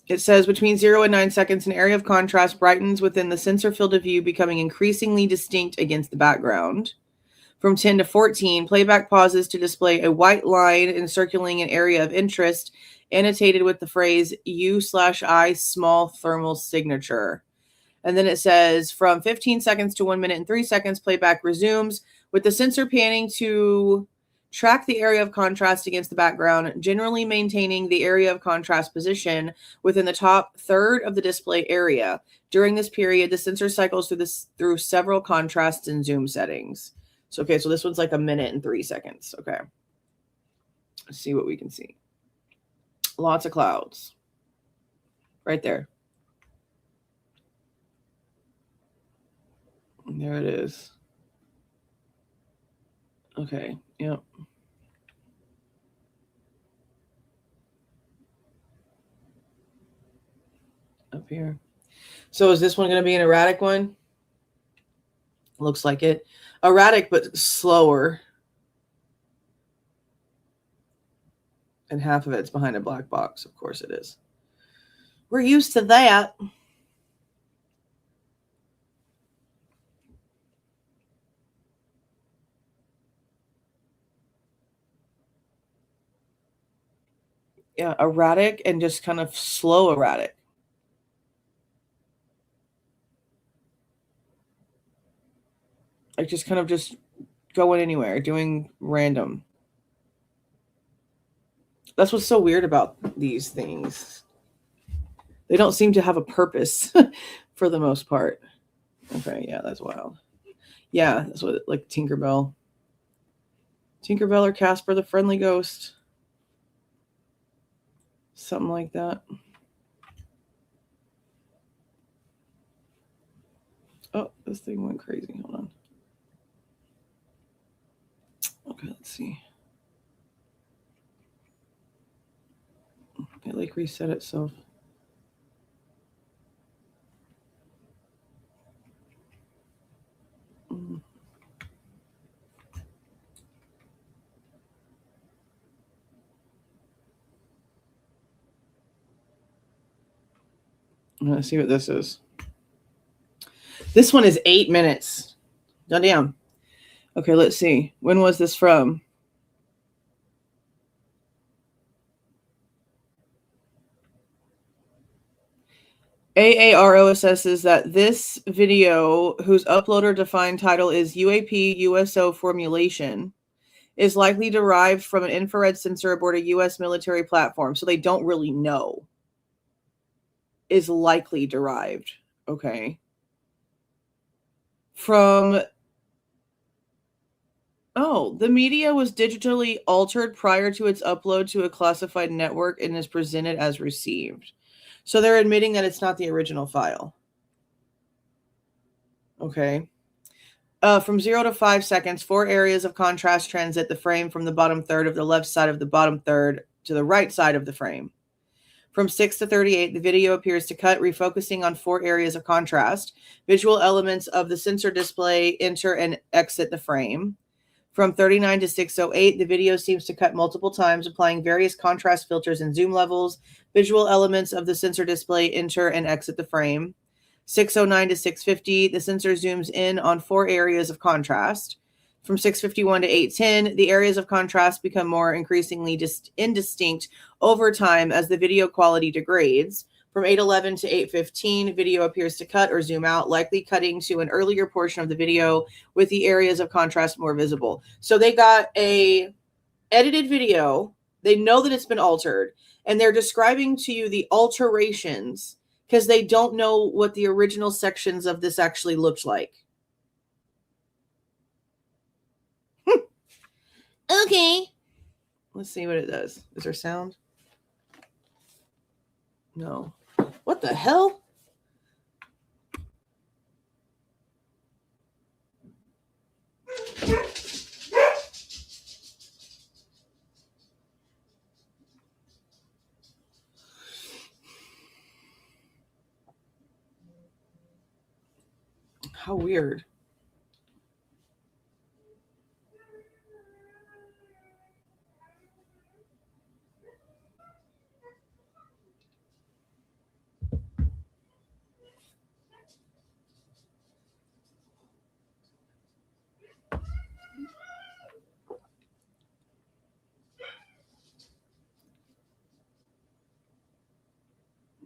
It says between 0 and 9 seconds, an area of contrast brightens within the sensor field of view, becoming increasingly distinct against the background. From 10 to 14, playback pauses to display a white line encircling an area of interest, annotated with the phrase U/I small thermal signature. And then it says from 15 seconds to 1 minute and 3 seconds, playback resumes with the sensor panning to track the area of contrast against the background, generally maintaining the area of contrast position within the top third of the display area. During this period, the sensor cycles through several contrasts and zoom settings. So, okay, so this one's like 1 minute and 3 seconds. Okay. Let's see what we can see. Lots of clouds. Right there. And there it is. Okay, yep. Up here. So is this one going to be an erratic one? Looks like it. Erratic, but slower. And half of it's behind a black box. Of course it is. We're used to that. Yeah, erratic and just kind of slow erratic. Like just kind of just going anywhere, doing random. That's what's so weird about these things. They don't seem to have a purpose for the most part. Okay, yeah, that's wild. Yeah, that's what, like Tinkerbell. Tinkerbell or Casper the Friendly Ghost. Something like that. Oh, this thing went crazy. Hold on. Okay, let's see. It like reset itself. Let's see what this is. This one is 8 minutes. Goddamn. Okay, let's see. When was this from? AARO assesses that this video, whose uploader defined title is UAP USO formulation, is likely derived from an infrared sensor aboard a U.S. military platform. So they don't really know. Is likely derived. Okay. From... Oh, the media was digitally altered prior to its upload to a classified network and is presented as received. So they're admitting that it's not the original file. Okay. From 0 to 5 seconds, 4 areas of contrast transit the frame from the bottom third of the left side of the bottom third to the right side of the frame. From 6 to 38, the video appears to cut, refocusing on 4 areas of contrast. Visual elements of the sensor display enter and exit the frame. From 39 to 608, the video seems to cut multiple times, applying various contrast filters and zoom levels. Visual elements of the sensor display enter and exit the frame. 609 to 650, the sensor zooms in on 4 areas of contrast. from 651 to 810. The areas of contrast become more increasingly indistinct over time as the video quality degrades. From 811 to 815, video appears to cut or zoom out, likely cutting to an earlier portion of the video with the areas of contrast more visible. So they got a edited video. They know that it's been altered, and they're describing to you the alterations because they don't know what the original sections of this actually looked like. Okay. Let's see what it does. Is there sound? No. What the hell? How weird.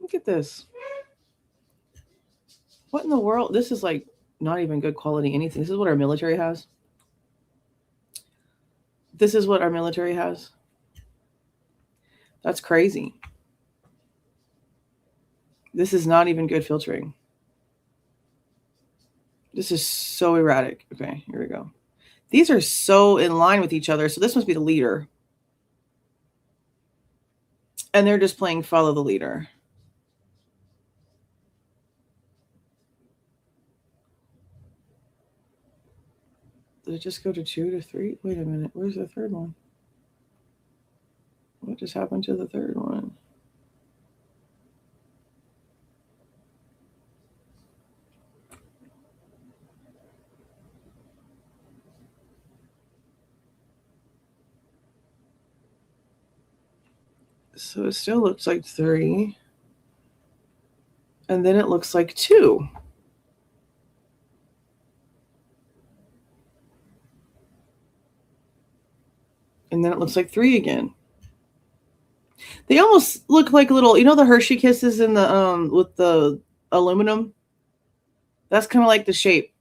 Look at this. What in the world? This is like not even good quality anything. This is what our military has. This is what our military has. That's crazy. This is not even good filtering. This is so erratic. Okay, here we go. These are so in line with each other. So this must be the leader. And they're just playing follow the leader. Did it just go to 2 to 3? Wait a minute. Where's the third one? What just happened to the third one? So it still looks like 3. And then it looks like 2. And then it looks like 3 again. They almost look like little, you know, the Hershey Kisses in the with the aluminum. That's kind of like the shape.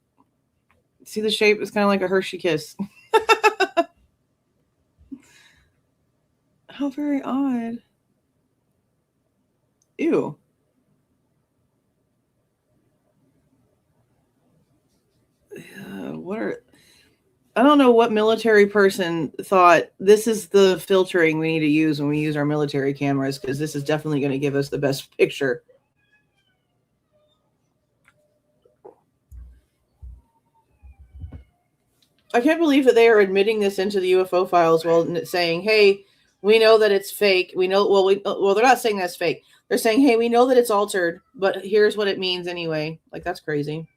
See the shape? It's kind of like a Hershey Kiss. How very odd. Ew. I don't know what military person thought this is the filtering we need to use when we use our military cameras, because this is definitely going to give us the best picture. I can't believe that they are admitting this into the UFO files while saying, hey, we know that it's fake. We know, well, they're not saying that's fake. They're saying, hey, we know that it's altered, but here's what it means anyway. Like, that's crazy.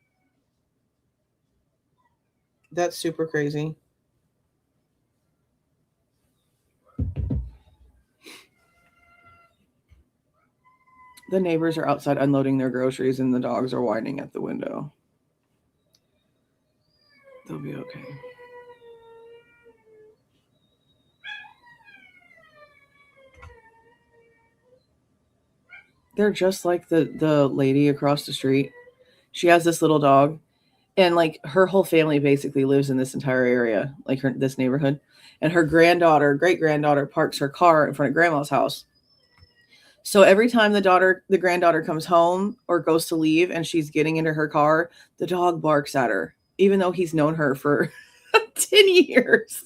That's super crazy. The neighbors are outside unloading their groceries and the dogs are whining at the window. They'll be okay. They're just like the lady across the street. She has this little dog, and like her whole family basically lives in this entire area, like this neighborhood. And her great granddaughter parks her car in front of grandma's house. So every time the granddaughter comes home or goes to leave and she's getting into her car, the dog barks at her, even though he's known her for 10 years.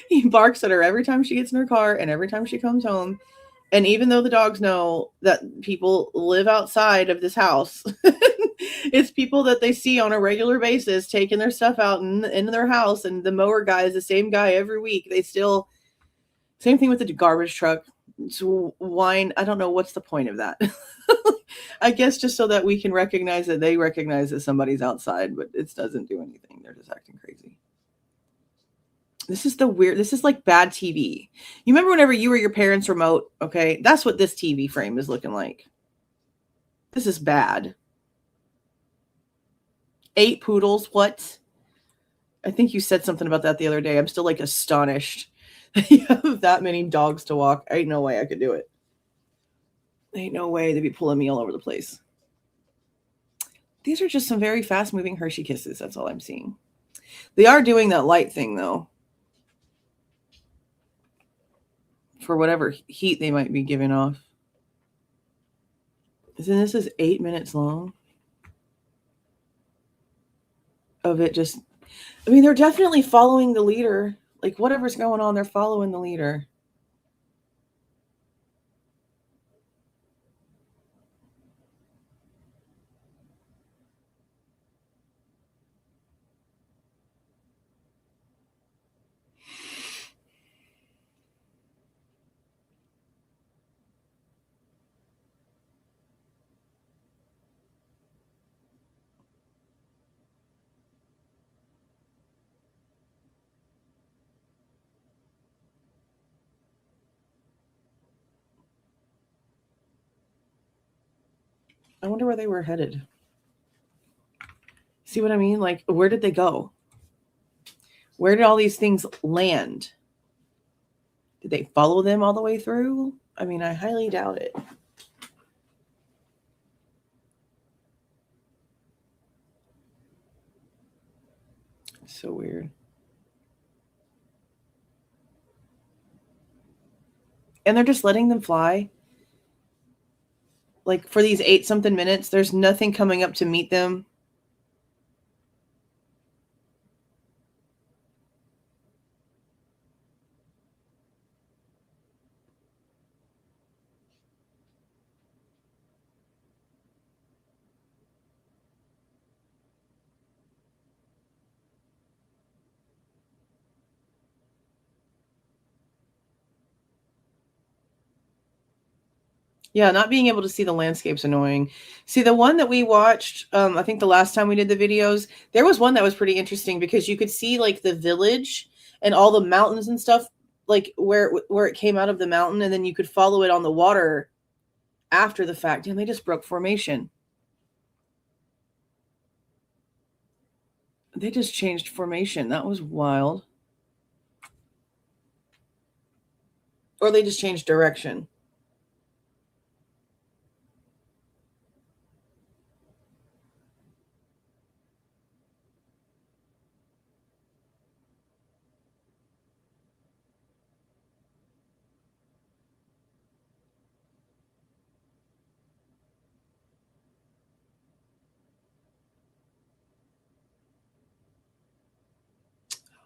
He barks at her every time she gets in her car and every time she comes home. And even though the dogs know that people live outside of this house, it's people that they see on a regular basis taking their stuff out into their house. And the mower guy is the same guy every week. They still, same thing with the garbage truck. To whine. I don't know what's the point of that. I guess just so that we can recognize that they recognize that somebody's outside, but it doesn't do anything. They're just acting crazy. This is like bad TV. You remember whenever you were your parents' remote? Okay, that's what this TV frame is looking like. This is bad. 8 poodles, what? I think you said something about that the other day. I'm still like astonished that you have that many dogs to walk. Ain't no way I could do it. Ain't no way they'd be pulling me all over the place. These are just some very fast moving Hershey Kisses. That's all I'm seeing. They are doing that light thing though, for whatever heat they might be giving off. And this is 8 minutes long of it just, I mean, they're definitely following the leader. Like whatever's going on, they're following the leader. I wonder where they were headed. See what I mean? Like, where did they go? Where did all these things land? Did they follow them all the way through? I mean, I highly doubt it. It's so weird. And they're just letting them fly. Like for these 8-something minutes, there's nothing coming up to meet them. Yeah, not being able to see the landscape's annoying. See, the one that we watched, I think the last time we did the videos, there was one that was pretty interesting because you could see like the village and all the mountains and stuff, like where it came out of the mountain, and then you could follow it on the water after the fact. And they just broke formation. They just changed formation. That was wild. Or they just changed direction.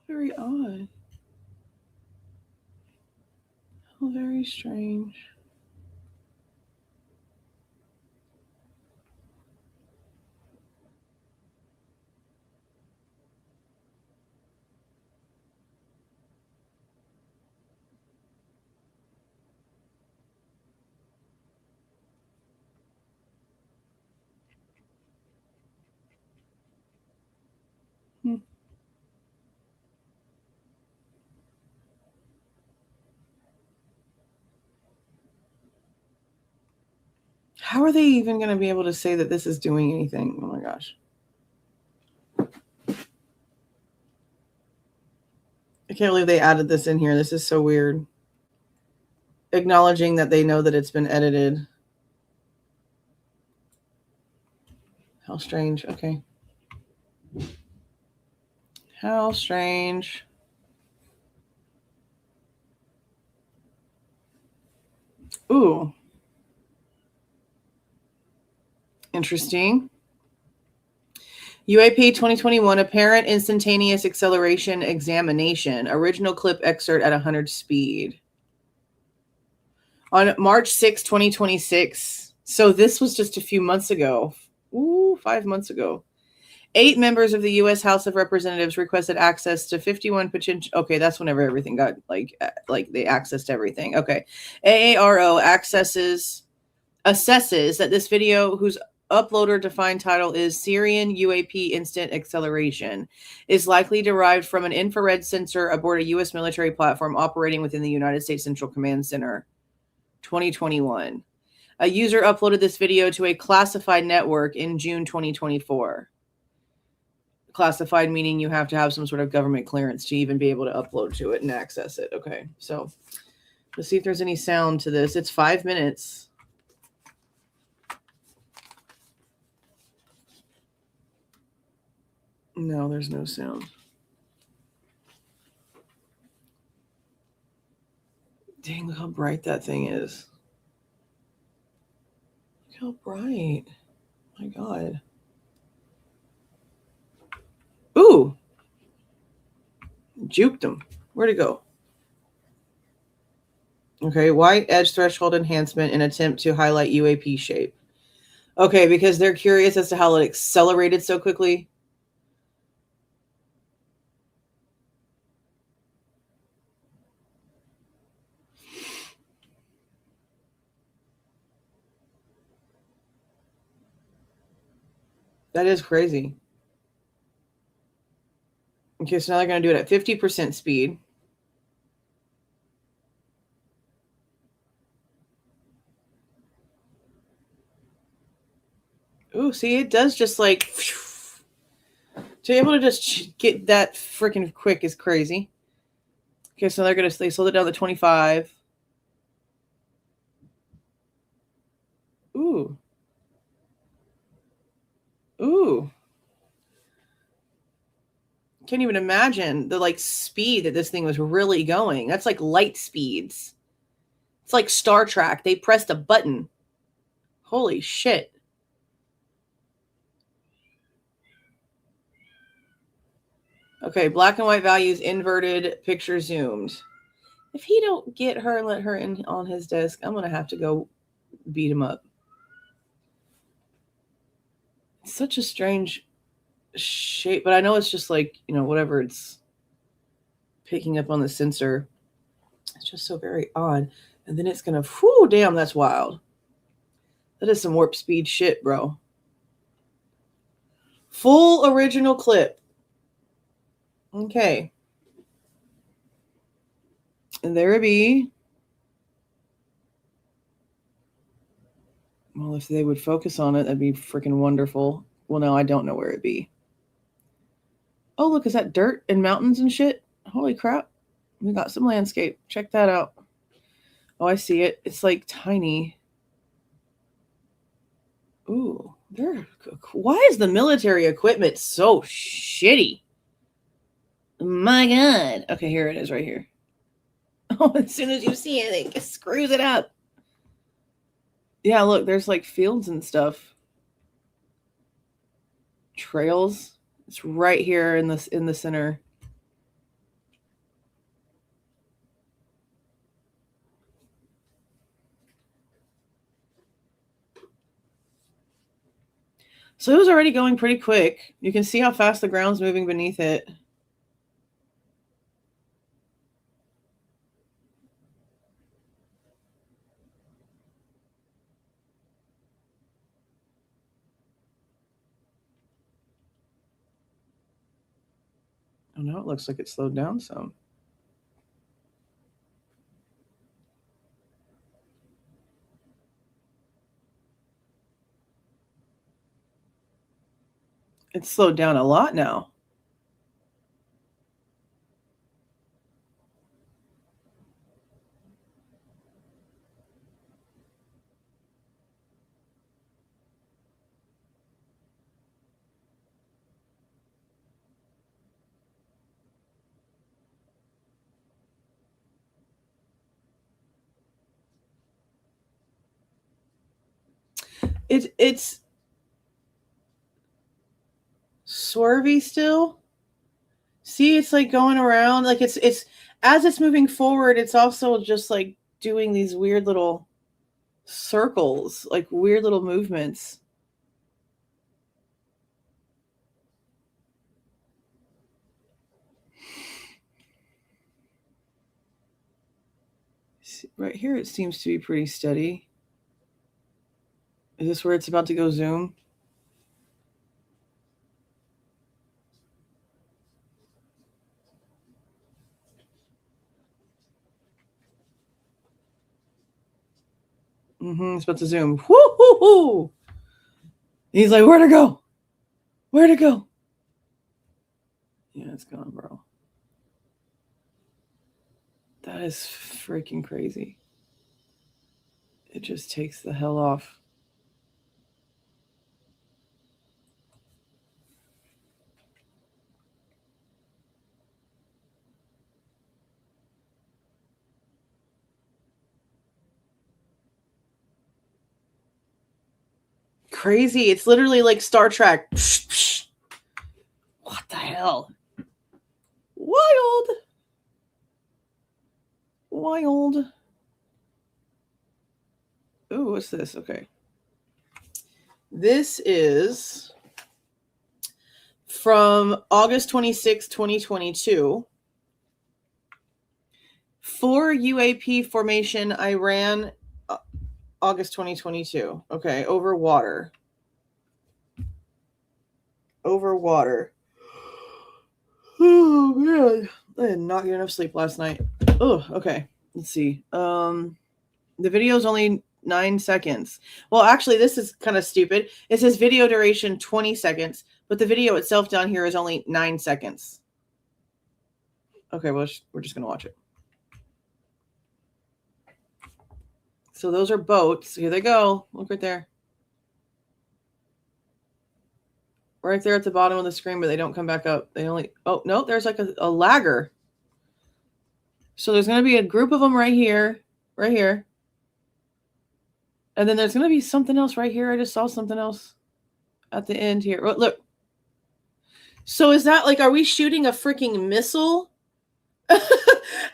Very odd. Oh, very strange. How are they even going to be able to say that this is doing anything? Oh my gosh. I can't believe they added this in here. This is so weird. Acknowledging that they know that it's been edited. How strange. Okay. How strange. Ooh. Interesting. UAP 2021 Apparent Instantaneous Acceleration Examination. Original clip excerpt at 100 speed. On March 6, 2026. So this was just a few months ago. Ooh, 5 months ago. 8 members of the U.S. House of Representatives requested access to 51 potential. Okay, that's whenever everything got like they accessed everything. Okay. AARO assesses that this video, whose uploader defined title is Syrian UAP Instant Acceleration, is likely derived from an infrared sensor aboard a U.S. military platform operating within the United States Central Command Center. 2021. A user uploaded this video to a classified network in June 2024. classified, meaning you have to have some sort of government clearance to even be able to upload to it and access it. Okay, so let's see if there's any sound to this. It's 5 minutes. No, there's no sound. Dang, look how bright that thing is. Look how bright. My God. Ooh. Juked him. Where'd it go? Okay, white edge threshold enhancement in attempt to highlight UAP shape. Okay, because they're curious as to how it accelerated so quickly. That is crazy. Okay, so now they're going to do it at 50% speed. Ooh, see, it does just like... To be able to just get that freaking quick is crazy. Okay, so they slowed it down to 25. Ooh. Ooh. Can't even imagine the like speed that this thing was really going. That's like light speeds. It's like Star Trek. They pressed a button. Holy shit. Okay, black and white values inverted, picture zoomed. If he don't get her and let her in on his desk, I'm going to have to go beat him up. It's such a strange shape, but I know it's just like, you know, whatever it's picking up on the sensor. It's just so very odd. And then it's going to, whew, damn, that's wild. That is some warp speed shit, bro. Full original clip. Okay. And there it be. Well, if they would focus on it, that'd be freaking wonderful. Well, no, I don't know where it be. Oh, look, is that dirt and mountains and shit? Holy crap. We got some landscape. Check that out. Oh, I see it. It's like tiny. Ooh, why is the military equipment so shitty? My God. Okay, here it is right here. Oh, as soon as you see it, it screws it up. Yeah, look, there's like fields and stuff. Trails. It's right here in the center. So it was already going pretty quick. You can see how fast the ground's moving beneath it. Oh, no, it looks like it slowed down some. It's slowed down a lot now. It's swervy still. See, it's like going around. Like it's as it's moving forward, it's also just like doing these weird little circles, like weird little movements. See, right here, it seems to be pretty steady. Is this where it's about to go zoom? It's about to zoom. Woo-hoo-hoo! He's like, where'd it go? Where'd it go? is gone, bro. That is freaking crazy. It just takes the hell off. Crazy. It's literally like Star Trek. What the hell? Wild. Wild. Ooh, what's this? Okay. This is from August 26, 2022. 4 UAP formation, Iran, August 2022. Okay, over water. Over water. Oh, man. I did not get enough sleep last night. Oh, okay. Let's see. The video is only 9 seconds. Well, actually, this is kind of stupid. It says video duration 20 seconds, but the video itself down here is only 9 seconds. Okay, well, we're just going to watch it. So those are boats. Here they go. Look right there. Right there at the bottom of the screen, but they don't come back up. They only... Oh, no, there's like a lagger. So there's going to be a group of them right here. Right here. And then there's going to be something else right here. I just saw something else at the end here. Oh, look. So is that like, are we shooting a freaking missile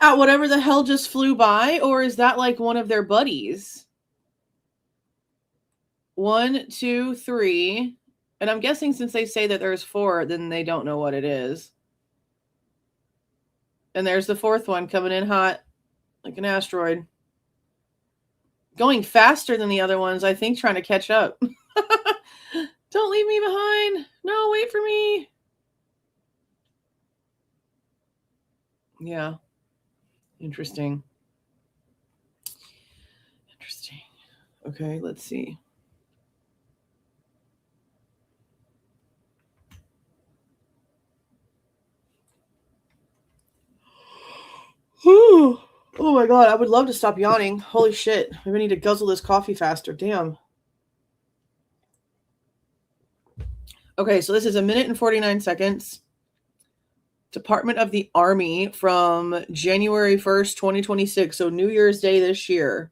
at whatever the hell just flew by? Or is that like one of their buddies? 1, 2, 3. And I'm guessing since they say that there's 4, then they don't know what it is. And there's the 4th one coming in hot like an asteroid. Going faster than the other ones, I think, trying to catch up. Don't leave me behind. No, wait for me. Yeah. Interesting. Interesting. Okay, let's see. Oh my God, I would love to stop yawning. Holy shit. Maybe I need to guzzle this coffee faster. Damn. Okay, so this is 1 minute and 49 seconds. Department of the Army from January 1st, 2026. So New Year's Day this year.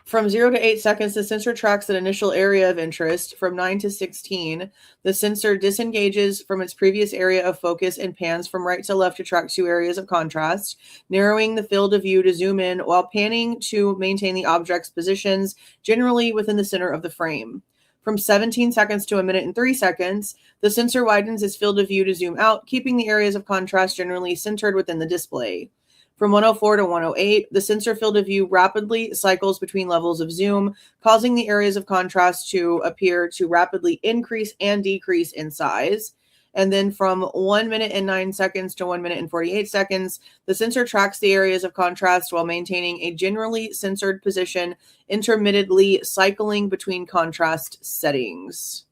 From 0 to 8 seconds, the sensor tracks an initial area of interest. From 9 to 16, the sensor disengages from its previous area of focus and pans from right to left to track 2 areas of contrast, narrowing the field of view to zoom in while panning to maintain the object's positions, generally within the center of the frame. From 17 seconds to 1 minute and 3 seconds, the sensor widens its field of view to zoom out, keeping the areas of contrast generally centered within the display. From 104 to 108, the sensor field of view rapidly cycles between levels of zoom, causing the areas of contrast to appear to rapidly increase and decrease in size. And then from 1 minute and 9 seconds to 1 minute and 48 seconds, the sensor tracks the areas of contrast while maintaining a generally censored position, intermittently cycling between contrast settings.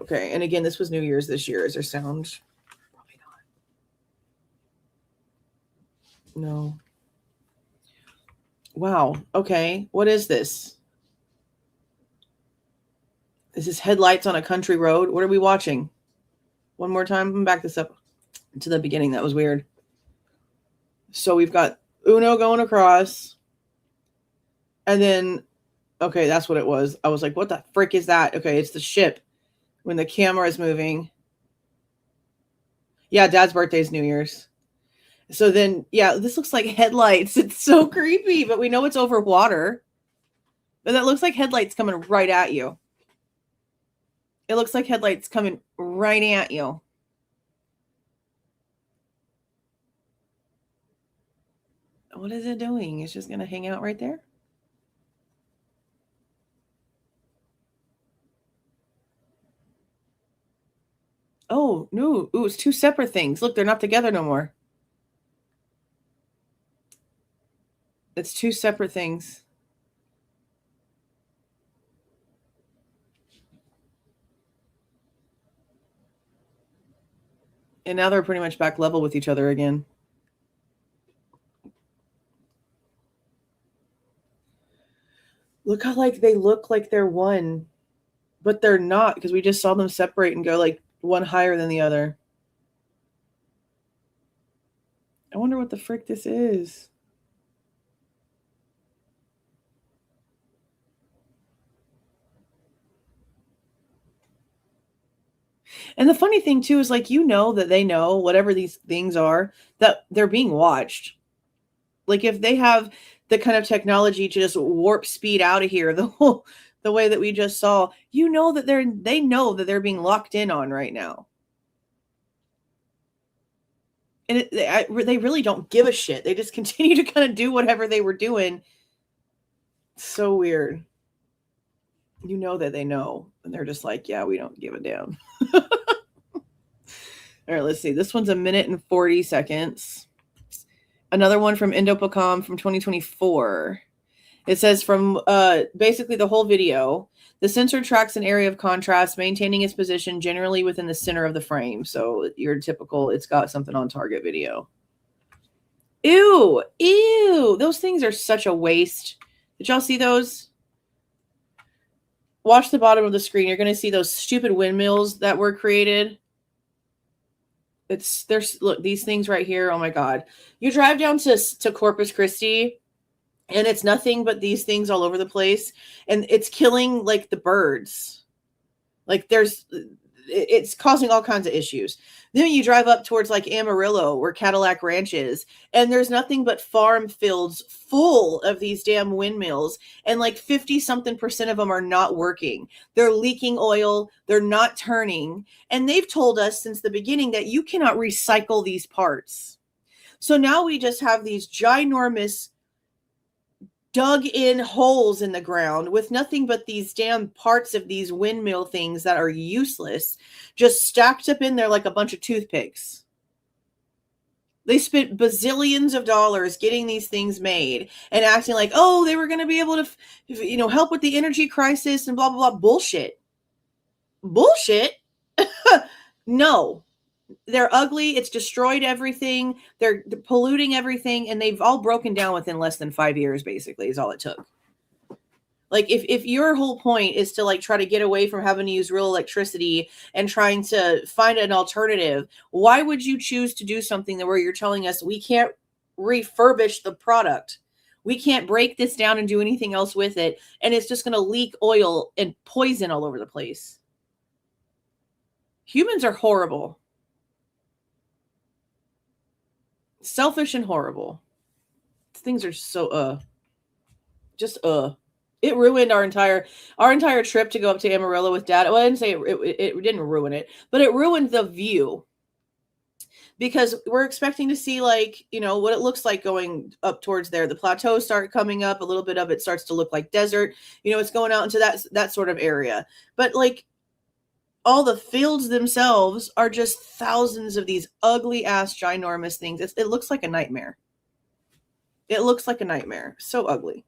Okay, and again, this was New Year's this year. Is there sound? No. Wow. Okay. What is this? This is headlights on a country road. What are we watching? One more time. I'm going to back this up to the beginning. That was weird. So we've got Uno going across. And then, okay, that's what it was. I was like, what the frick is that? Okay, it's the ship when the camera is moving. Yeah, Dad's birthday is New Year's. So then, yeah, this looks like headlights. It's so creepy, but we know it's over water. But that looks like headlights coming right at you. It looks like headlights coming right at you. What is it doing? It's just going to hang out right there? Oh, no. Ooh, it's 2 separate things. Look, they're not together no more. It's 2 separate things. And now they're pretty much back level with each other again. Look how like they look like they're one, but they're not, because we just saw them separate and go like one higher than the other. I wonder what the frick this is. And the funny thing too is, like, that they know whatever these things are, that they're being watched. Like, if they have the kind of technology to just warp speed out of here the way that we just saw, that they know that they're being locked in on right now. And they really don't give a shit. They just continue to kind of do whatever they were doing. So weird. That they know. And they're just like, yeah, we don't give a damn. All right, let's see. This one's 1 minute and 40 seconds. Another one from Indopacom from 2024. It says from basically the whole video, the sensor tracks an area of contrast, maintaining its position generally within the center of the frame. So your typical, it's got something on target video. Ew, ew. Those things are such a waste. Did y'all see those? Watch the bottom of the screen. You're going to see those stupid windmills that were created. Look, these things right here. Oh my God. You drive down to Corpus Christi and it's nothing but these things all over the place. And it's killing like the birds. Like it's causing all kinds of issues. Then you drive up towards like Amarillo, where Cadillac Ranch is, and there's nothing but farm fields full of these damn windmills. And like 50-something% of them are not working. They're leaking oil. They're not turning. And they've told us since the beginning that you cannot recycle these parts. So now we just have these ginormous dug in holes in the ground with nothing but these damn parts of these windmill things that are useless, just stacked up in there like a bunch of toothpicks. They spent bazillions of dollars getting these things made and acting like, oh, they were going to be able to, help with the energy crisis and blah, blah, blah. Bullshit. Bullshit. No. They're ugly. It's destroyed everything. They're polluting everything. And they've all broken down within less than 5 years, basically, is all it took. Like, if your whole point is to, like, try to get away from having to use real electricity and trying to find an alternative, why would you choose to do something where you're telling us we can't refurbish the product? We can't break this down and do anything else with it. And it's just going to leak oil and poison all over the place. Humans are horrible. Selfish and horrible. Things are so it ruined our entire trip to go up to Amarillo with Dad. Well, I didn't say it didn't ruin it, but it ruined the view, because we're expecting to see, like, what it looks like going up towards there. The plateaus start coming up, a little bit of it starts to look like desert. It's going out into that sort of area, but like, all the fields themselves are just thousands of these ugly ass ginormous things. It looks like a nightmare. It looks like a nightmare. So ugly.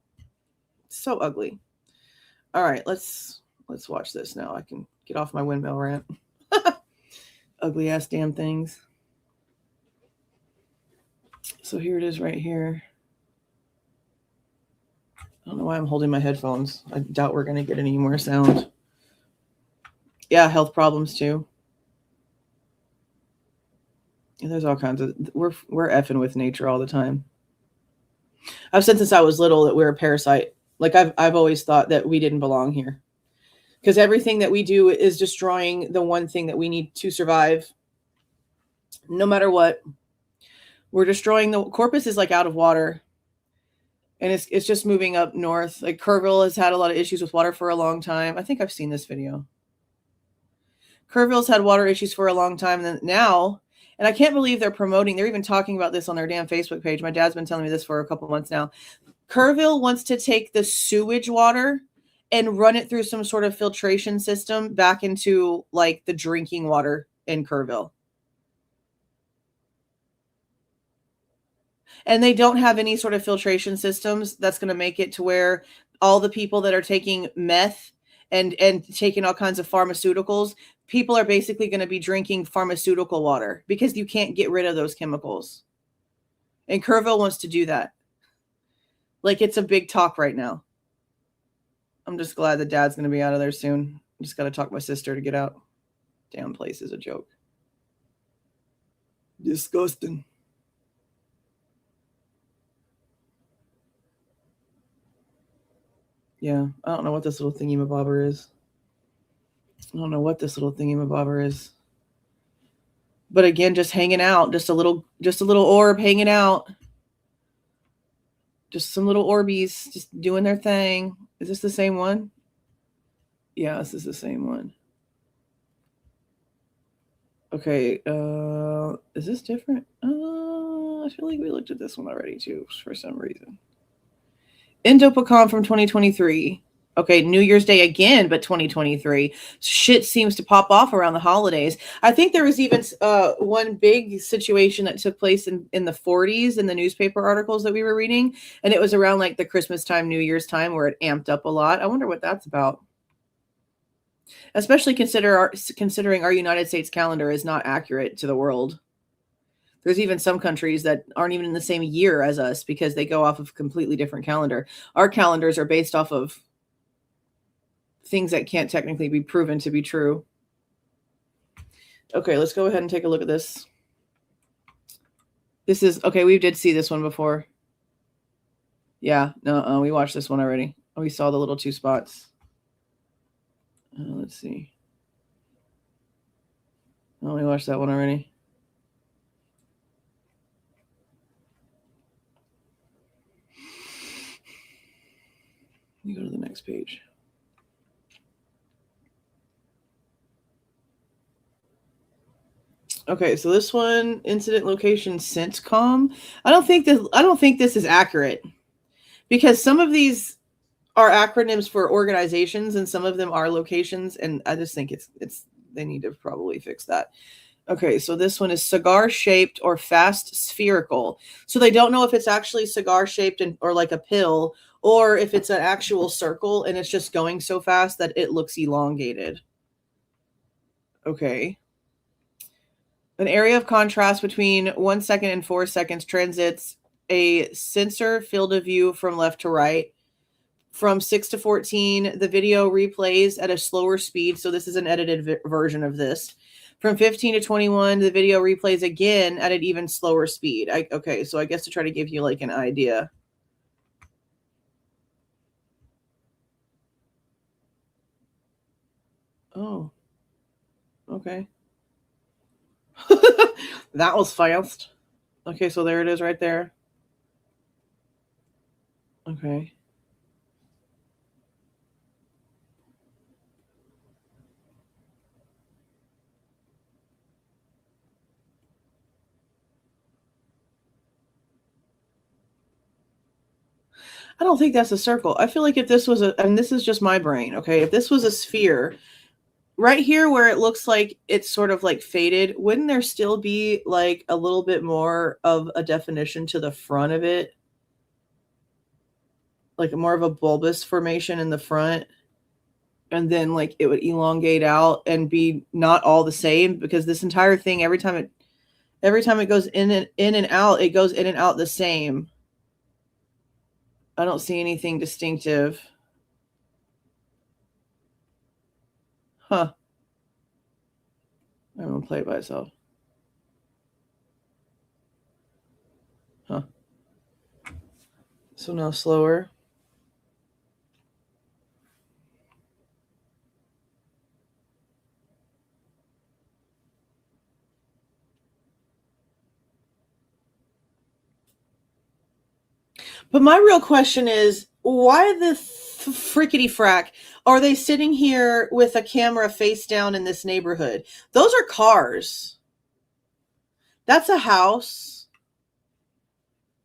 So ugly. All right, let's watch this now. I can get off my windmill rant. Ugly ass damn things. So here it is right here. I don't know why I'm holding my headphones. I doubt we're going to get any more sound. Yeah, health problems too. And there's all kinds of, we're effing with nature all the time. I've said since I was little that we're a parasite. Like, I've always thought that we didn't belong here, because everything that we do is destroying the one thing that we need to survive. No matter what, we're destroying the Corpus is like out of water, and it's just moving up north. Like, Kerrville has had a lot of issues with water for a long time. I think I've seen this video. Kerrville's had water issues for a long time, and then now, and I can't believe they're even talking about this on their damn Facebook page. My dad's been telling me this for a couple months now. Kerrville wants to take the sewage water and run it through some sort of filtration system back into, like, the drinking water in Kerrville. And they don't have any sort of filtration systems that's going to make it to where all the people that are taking meth and taking all kinds of pharmaceuticals, people are basically going to be drinking pharmaceutical water because you can't get rid of those chemicals. And Kerrville wants to do that. Like, it's a big talk right now. I'm just glad that Dad's going to be out of there soon. I just got to talk my sister to get out. Damn place is a joke. Disgusting. Yeah, I don't know what this little thingy-mabobber is. But again, just hanging out, just a little orb hanging out. Just some little Orbeez just doing their thing. Is this the same one? Yeah, this is the same one. Okay, is this different? I feel like we looked at this one already too, for some reason. Indopacom from 2023. Okay, New Year's Day again, but 2023. Shit seems to pop off around the holidays. I think there was even one big situation that took place in the 40s in the newspaper articles that we were reading, and it was around like the Christmas time, New Year's time, where it amped up a lot. I wonder what that's about. Especially considering our United States calendar is not accurate to the world. There's even some countries that aren't even in the same year as us because they go off of a completely different calendar. Our calendars are based off of things that can't technically be proven to be true. Okay, let's go ahead and take a look at this. This is, okay, we did see this one before. Yeah, no, we watched this one already. We saw the little 2 spots. Let's see. Oh, we watched that one already. Let me go to the next page. Okay, so this one, incident location CENTCOM. I don't think this is accurate because some of these are acronyms for organizations and some of them are locations, and I just think it's they need to probably fix that. Okay, so this one is cigar shaped or fast spherical. So they don't know if it's actually cigar shaped or like a pill, or if it's an actual circle and it's just going so fast that it looks elongated. Okay. An area of contrast between 1 second and 4 seconds transits a sensor field of view from left to right. From 6 to 14, the video replays at a slower speed. So this is an edited version of this. From 15 to 21, the video replays again at an even slower speed. Okay, so I guess to try to give you like an idea. Oh, okay. That was fast. Okay, so there it is right there. Okay. I don't think that's a circle. I feel like if this was and this is just my brain, okay, if this was a sphere, right here where it looks like it's sort of like faded, wouldn't there still be like a little bit more of a definition to the front of it? Like more of a bulbous formation in the front, and then like it would elongate out and be not all the same, because this entire thing, every time it goes in and out, it goes in and out the same. I don't see anything distinctive. Huh. I'm going to play it by itself. Huh. So now slower. But my real question is, why the frickety frack are they sitting here with a camera face down in this neighborhood? Those are cars. That's a house.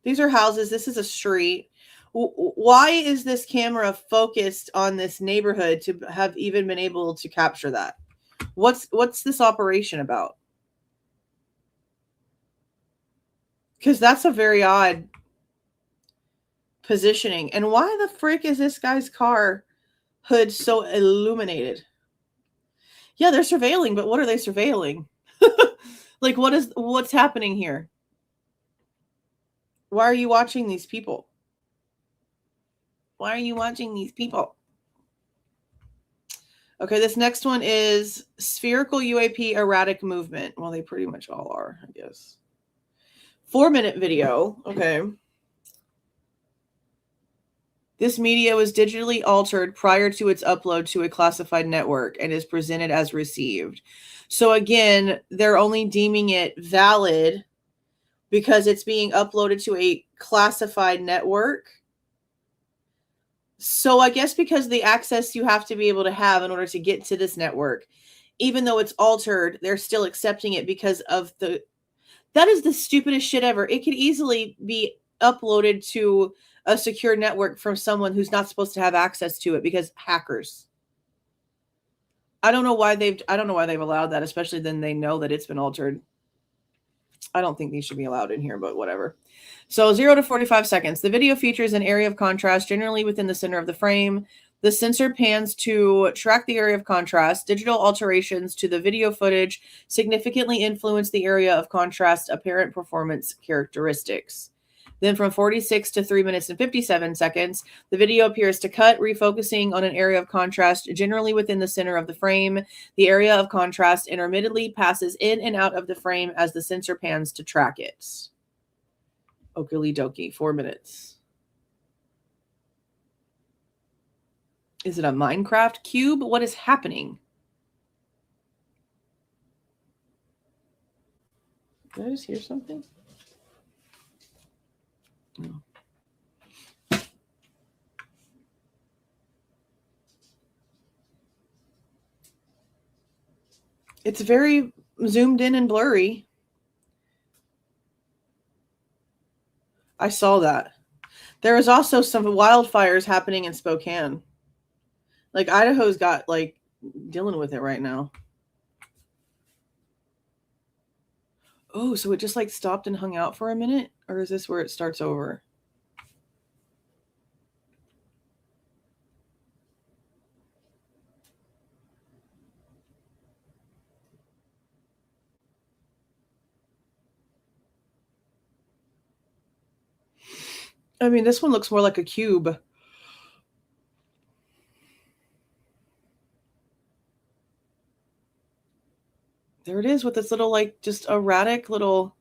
These are houses. This is a street. Why is this camera focused on this neighborhood to have even been able to capture that? What's this operation about? Because that's a very odd positioning. And why the frick is this guy's car hood so illuminated? Yeah, they're surveilling, but what are they surveilling? Like, what's happening here? Why are you watching these people? Why are you watching these people? Okay, this next one is spherical UAP erratic movement. Well, they pretty much all are, I guess. 4-minute video. Okay. This media was digitally altered prior to its upload to a classified network and is presented as received. So again, they're only deeming it valid because it's being uploaded to a classified network. So I guess because the access you have to be able to have in order to get to this network, even though it's altered, they're still accepting it because of that is the stupidest shit ever. It could easily be uploaded to a secure network from someone who's not supposed to have access to it because hackers. I don't know why they've allowed that, especially then they know that it's been altered. I don't think these should be allowed in here, but whatever. So 0 to 45 seconds. The video features an area of contrast generally within the center of the frame. The sensor pans to track the area of contrast. Digital alterations to the video footage significantly influence the area of contrast apparent performance characteristics. Then from 46 to 3 minutes and 57 seconds, the video appears to cut, refocusing on an area of contrast generally within the center of the frame. The area of contrast intermittently passes in and out of the frame as the sensor pans to track it. Okie dokie, 4 minutes. Is it a Minecraft cube? What is happening? Did I just hear something? No. It's very zoomed in and blurry. I saw that. There is also some wildfires happening in Spokane. Like Idaho's got like dealing with it right now. Oh, so it just like stopped and hung out for a minute? Or is this where it starts over? I mean, this one looks more like a cube. There it is with this little, like, just erratic little...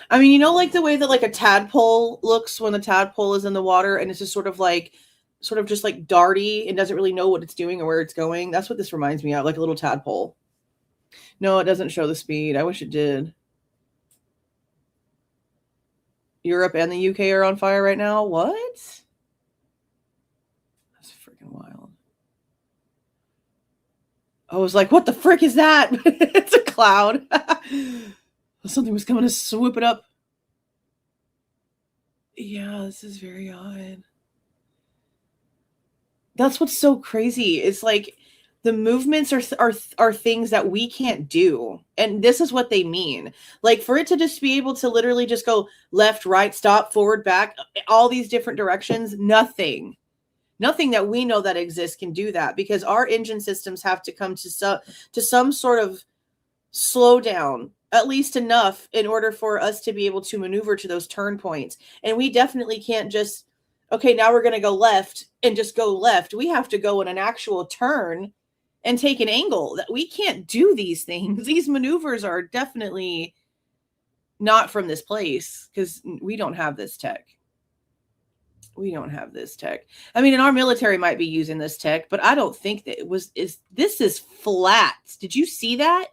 I mean, you know, like the way that, like, a tadpole looks when the tadpole is in the water and it's just sort of just like darty and doesn't really know what it's doing or where it's going? That's what this reminds me of, like a little tadpole. No, it doesn't show the speed. I wish it did. Europe and the UK are on fire right now? What? That's freaking wild. I was like, what the frick is that? It's a cloud. Something was coming to swoop it up. Yeah, this is very odd. That's what's so crazy. It's like the movements are things that we can't do. And this is what they mean. Like for it to just be able to literally just go left, right, stop, forward, back, all these different directions, nothing that we know that exists can do that because our engine systems have to come to some sort of slowdown, at least enough in order for us to be able to maneuver to those turn points. And we definitely can't just, okay, now we're going to go left and just go left. We have to go in an actual turn and take an angle. That we can't do these things. These maneuvers are definitely not from this place because we don't have this tech. We don't have this tech. I mean, and our military might be using this tech, but I don't think that this is flat. Did you see that?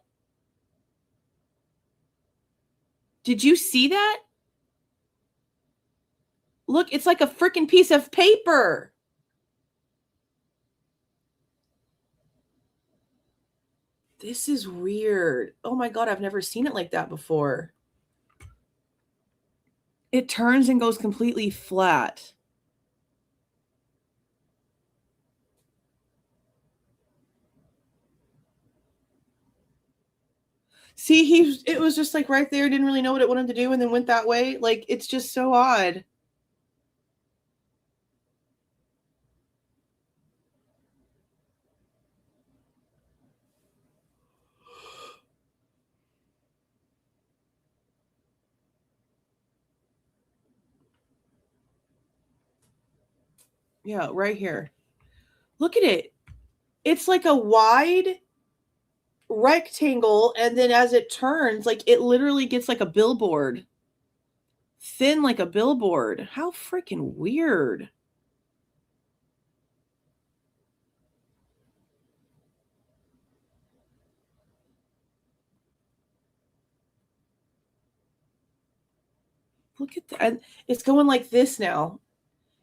Did you see that? Look, it's like a freaking piece of paper. This is weird. Oh my God, I've never seen it like that before. It turns and goes completely flat. See, it was just like right there, didn't really know what it wanted to do, and then went that way. Like, it's just so odd. Yeah, right here. Look at it. It's like a wide rectangle, and then as it turns, like it literally gets like a billboard. Thin like a billboard. How freaking weird. Look at that. And it's going like this now.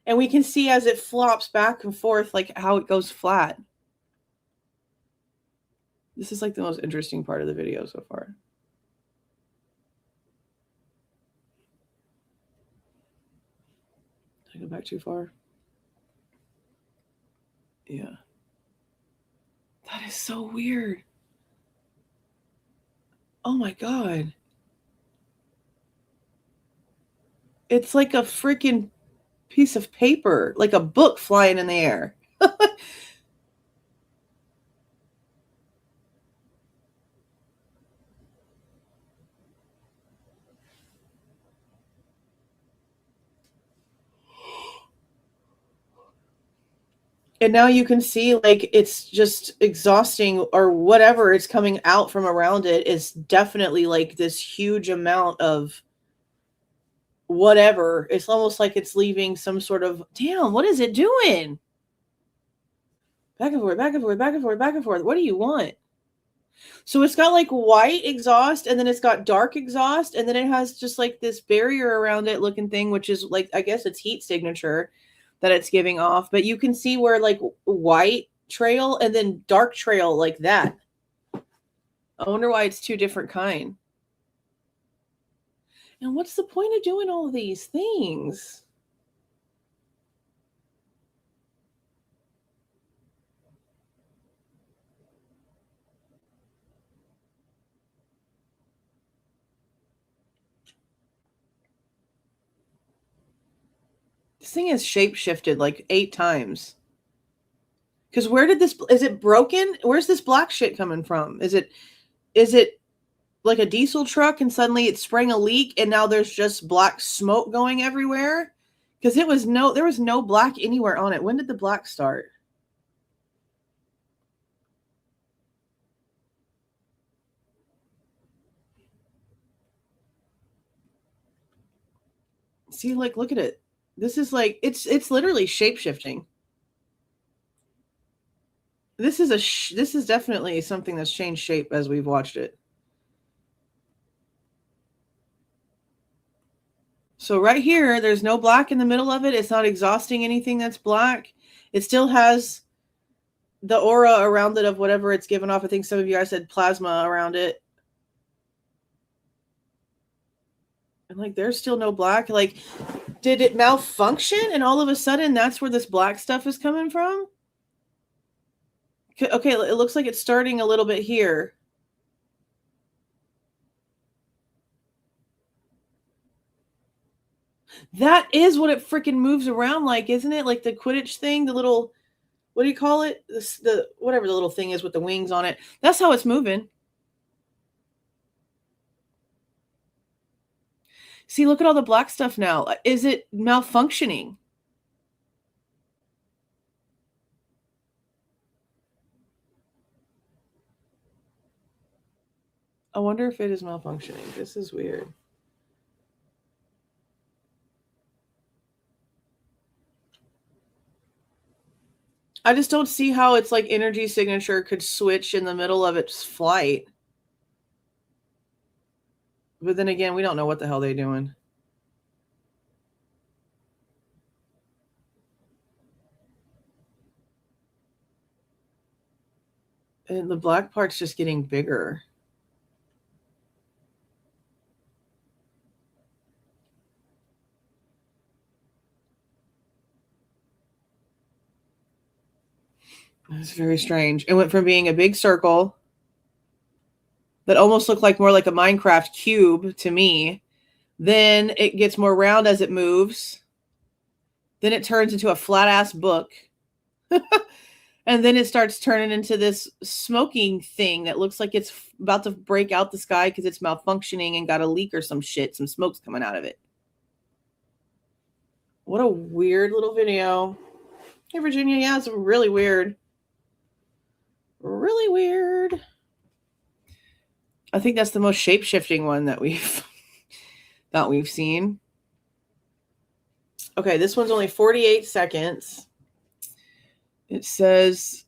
And we can see as it flops back and forth, like how it goes flat. This is like the most interesting part of the video so far. Did I go back too far? Yeah. That is so weird. Oh my God. It's like a freaking piece of paper, like a book flying in the air. And now you can see like it's just exhausting, or whatever is coming out from around it is definitely like this huge amount of whatever. It's almost like it's leaving some sort of, damn, what is it doing? Back and forth, back and forth, back and forth, back and forth. What do you want? So it's got like white exhaust, and then it's got dark exhaust, and then it has just like this barrier around it looking thing, which is like, I guess it's heat signature that it's giving off. But you can see where like white trail and then dark trail like that. I wonder why it's two different kind. And what's the point of doing all of these things? This thing has shape shifted like 8 times. Because where did this, is it broken? Where's this black shit coming from? Is it like a diesel truck and suddenly it's spraying a leak and now there's just black smoke going everywhere? Because there was no black anywhere on it. When did the black start? See, like, look at it. This is like, it's literally shape shifting. This is definitely something that's changed shape as we've watched it. So right here, there's no black in the middle of it. It's not exhausting anything that's black. It still has the aura around it of whatever it's given off. I think some of you guys said plasma around it. And like, there's still no black. Like, did it malfunction? And all of a sudden, that's where this black stuff is coming from? Okay, it looks like it's starting a little bit here. That is what it freaking moves around like, isn't it? Like the Quidditch thing, the little, what do you call it? The whatever the little thing is with the wings on it. That's how it's moving. See, look at all the black stuff now. Is it malfunctioning? I wonder if it is malfunctioning. This is weird. I just don't see how its like energy signature could switch in the middle of its flight. But then again, we don't know what the hell they're doing. And the black part's just getting bigger. It's very strange. It went from being a big circle that almost looked like more like a Minecraft cube to me. Then it gets more round as it moves. Then it turns into a flat ass book. And then it starts turning into this smoking thing that looks like it's about to break out the sky because it's malfunctioning and got a leak or some shit. Some smoke's coming out of it. What a weird little video. Hey, Virginia. Yeah, it's really weird. Really weird. I think that's the most shape-shifting one that we've seen. Okay, this one's only 48 seconds. It says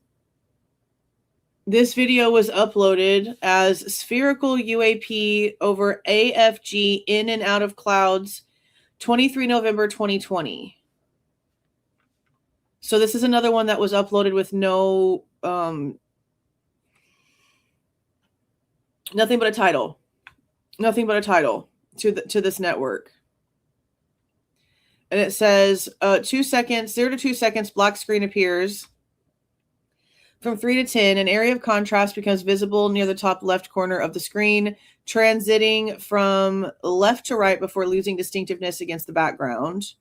this video was uploaded as spherical UAP over AFG in and out of clouds, 23 November 2020. So this is another one that was uploaded with no nothing but a title. Nothing but a title to this network. And it says 2 seconds, 0 to 2 seconds, black screen appears. From 3 to 10, an area of contrast becomes visible near the top left corner of the screen, transiting from left to right before losing distinctiveness against the background.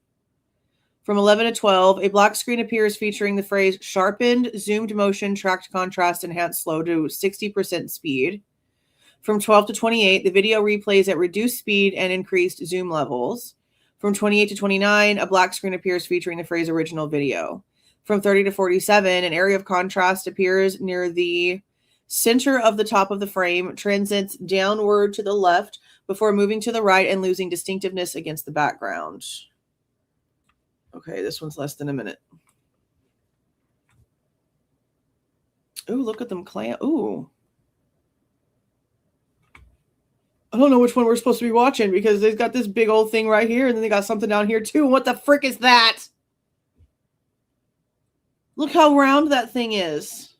From 11 to 12, a black screen appears featuring the phrase sharpened, zoomed motion, tracked contrast, enhanced slow to 60% speed. From 12 to 28, the video replays at reduced speed and increased zoom levels. From 28 to 29, a black screen appears featuring the phrase original video. From 30 to 47, an area of contrast appears near the center of the top of the frame, transits downward to the left before moving to the right and losing distinctiveness against the background. Okay, this one's less than a minute. Ooh, look at them clamp. Ooh. I don't know which one we're supposed to be watching because they've got this big old thing right here and then they got something down here too. What the frick is that? Look how round that thing is.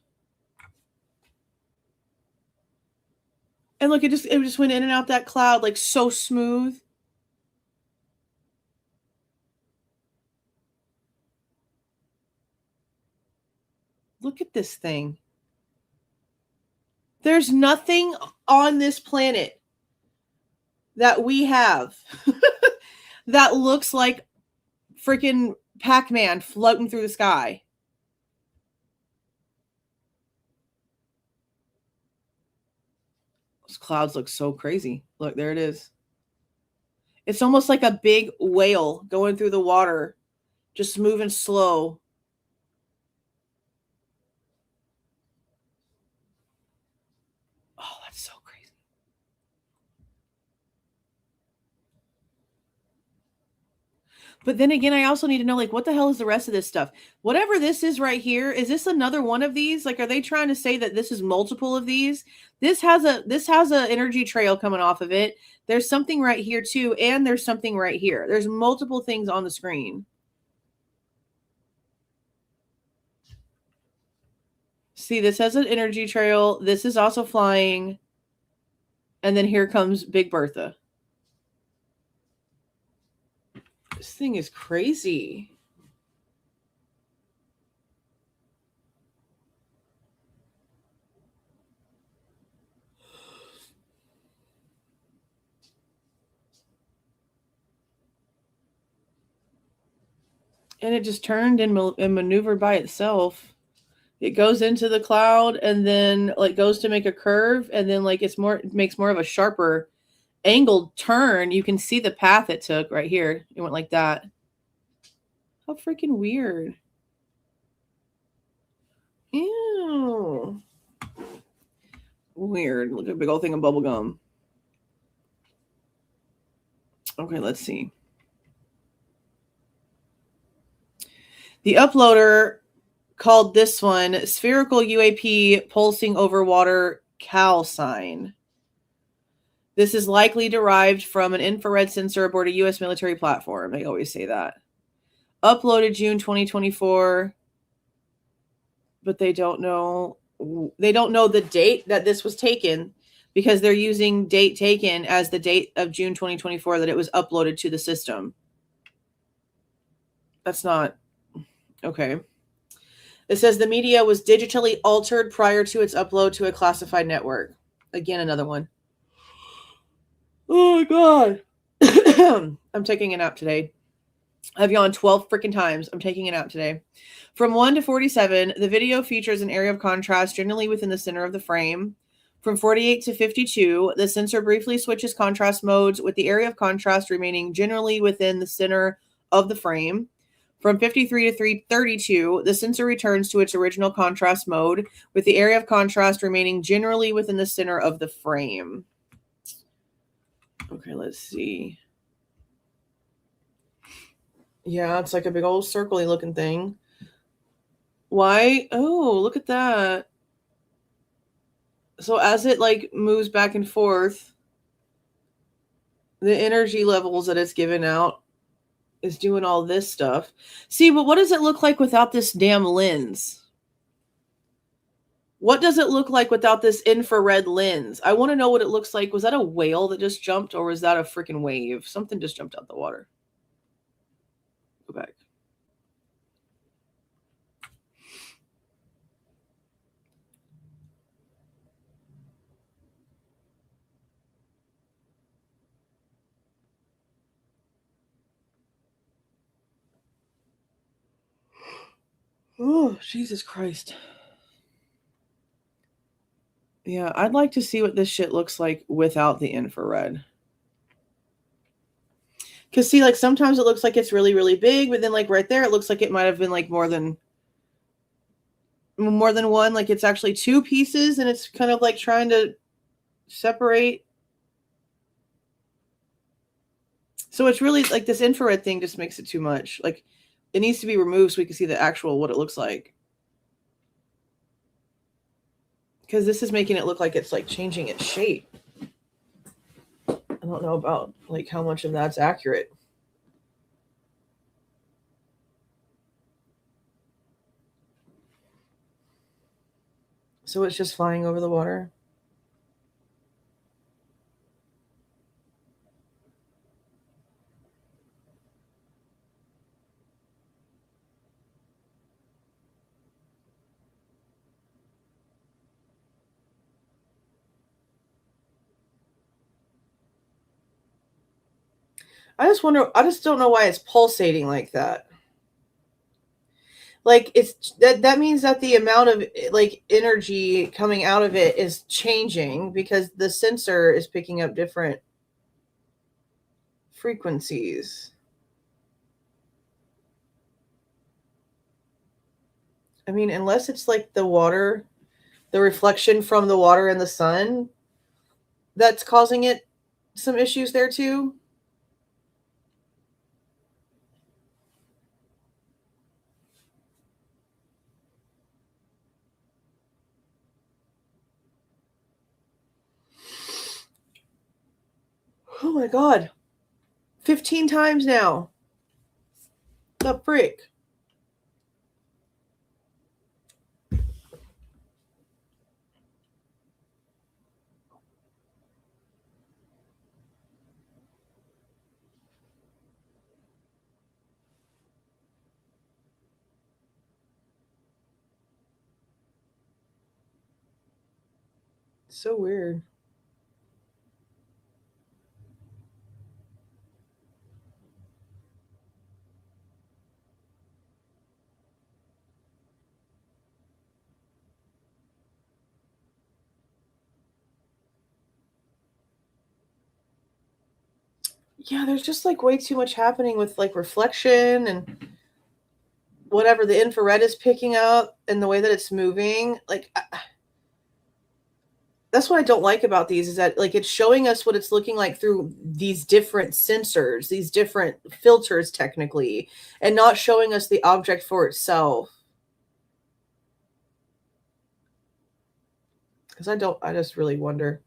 And look, it just went in and out that cloud like so smooth. Look at this thing. There's nothing on this planet that we have that looks like freaking Pac-Man floating through the sky. Those clouds look so crazy. Look, there it is. It's almost like a big whale going through the water, just moving slow. Oh, that's so crazy. But then again, I also need to know, like, what the hell is the rest of this stuff? Whatever this is right here, is this another one of these? Like, are they trying to say that this is multiple of these? This has a energy trail coming off of it. There's something right here too, and there's something right here. There's multiple things on the screen. See, this has an energy trail. This is also flying. And then here comes Big Bertha. This thing is crazy. And it just turned and maneuvered by itself. It goes into the cloud and then like goes to make a curve and then like it makes more of a sharper angled turn. You can see the path it took right here. It went like that. How freaking weird. Ew. Weird. Look at a big old thing of bubble gum. Okay, let's see. The uploader called this one spherical UAP pulsing over water cal sign. This is likely derived from an infrared sensor aboard a U.S. military platform. They always say that. Uploaded June 2024, but they don't know. They don't know the date that this was taken because they're using date taken as the date of June 2024 that it was uploaded to the system. That's not okay. It says the media was digitally altered prior to its upload to a classified network. Again, another one. Oh, my God. I'm taking a nap today. I've yawned 12 freaking times. I'm taking a nap today. From 1 to 47, the video features an area of contrast generally within the center of the frame. From 48 to 52, the sensor briefly switches contrast modes with the area of contrast remaining generally within the center of the frame. From 53 to 332, the sensor returns to its original contrast mode, with the area of contrast remaining generally within the center of the frame. Okay, let's see. Yeah, it's like a big old circly looking thing. Why? Oh, look at that. So as it like moves back and forth, the energy levels that it's giving out is doing all this stuff. See, but what does it look like without this damn lens? What does it look like without this infrared lens? I want to know what it looks like. Was that a whale that just jumped, or was that a freaking wave? Something just jumped out the water. Go back. Oh, Jesus Christ. Yeah, I'd like to see what this shit looks like without the infrared. Because, see, like, sometimes it looks like it's really, really big, but then, like, right there, it looks like it might have been, like, more than one. Like, it's actually two pieces, and it's kind of, like, trying to separate. So it's really, like, this infrared thing just makes it too much. Like, it needs to be removed so we can see the actual, what it looks like. Because this is making it look like it's, like, changing its shape. I don't know about, like, how much of that's accurate. So it's just flying over the water. I just don't know why it's pulsating like that. Like, it's that means that the amount of, like, energy coming out of it is changing because the sensor is picking up different frequencies. I mean, unless it's like the water, the reflection from the water and the sun that's causing it some issues there too. Oh my God. 15 times now. The frick? So weird. Yeah, there's just like way too much happening with like reflection and whatever the infrared is picking up and the way that it's moving. Like, that's what I don't like about these, is that like it's showing us what it's looking like through these different sensors, these different filters technically, and not showing us the object for itself. Because I just really wonder.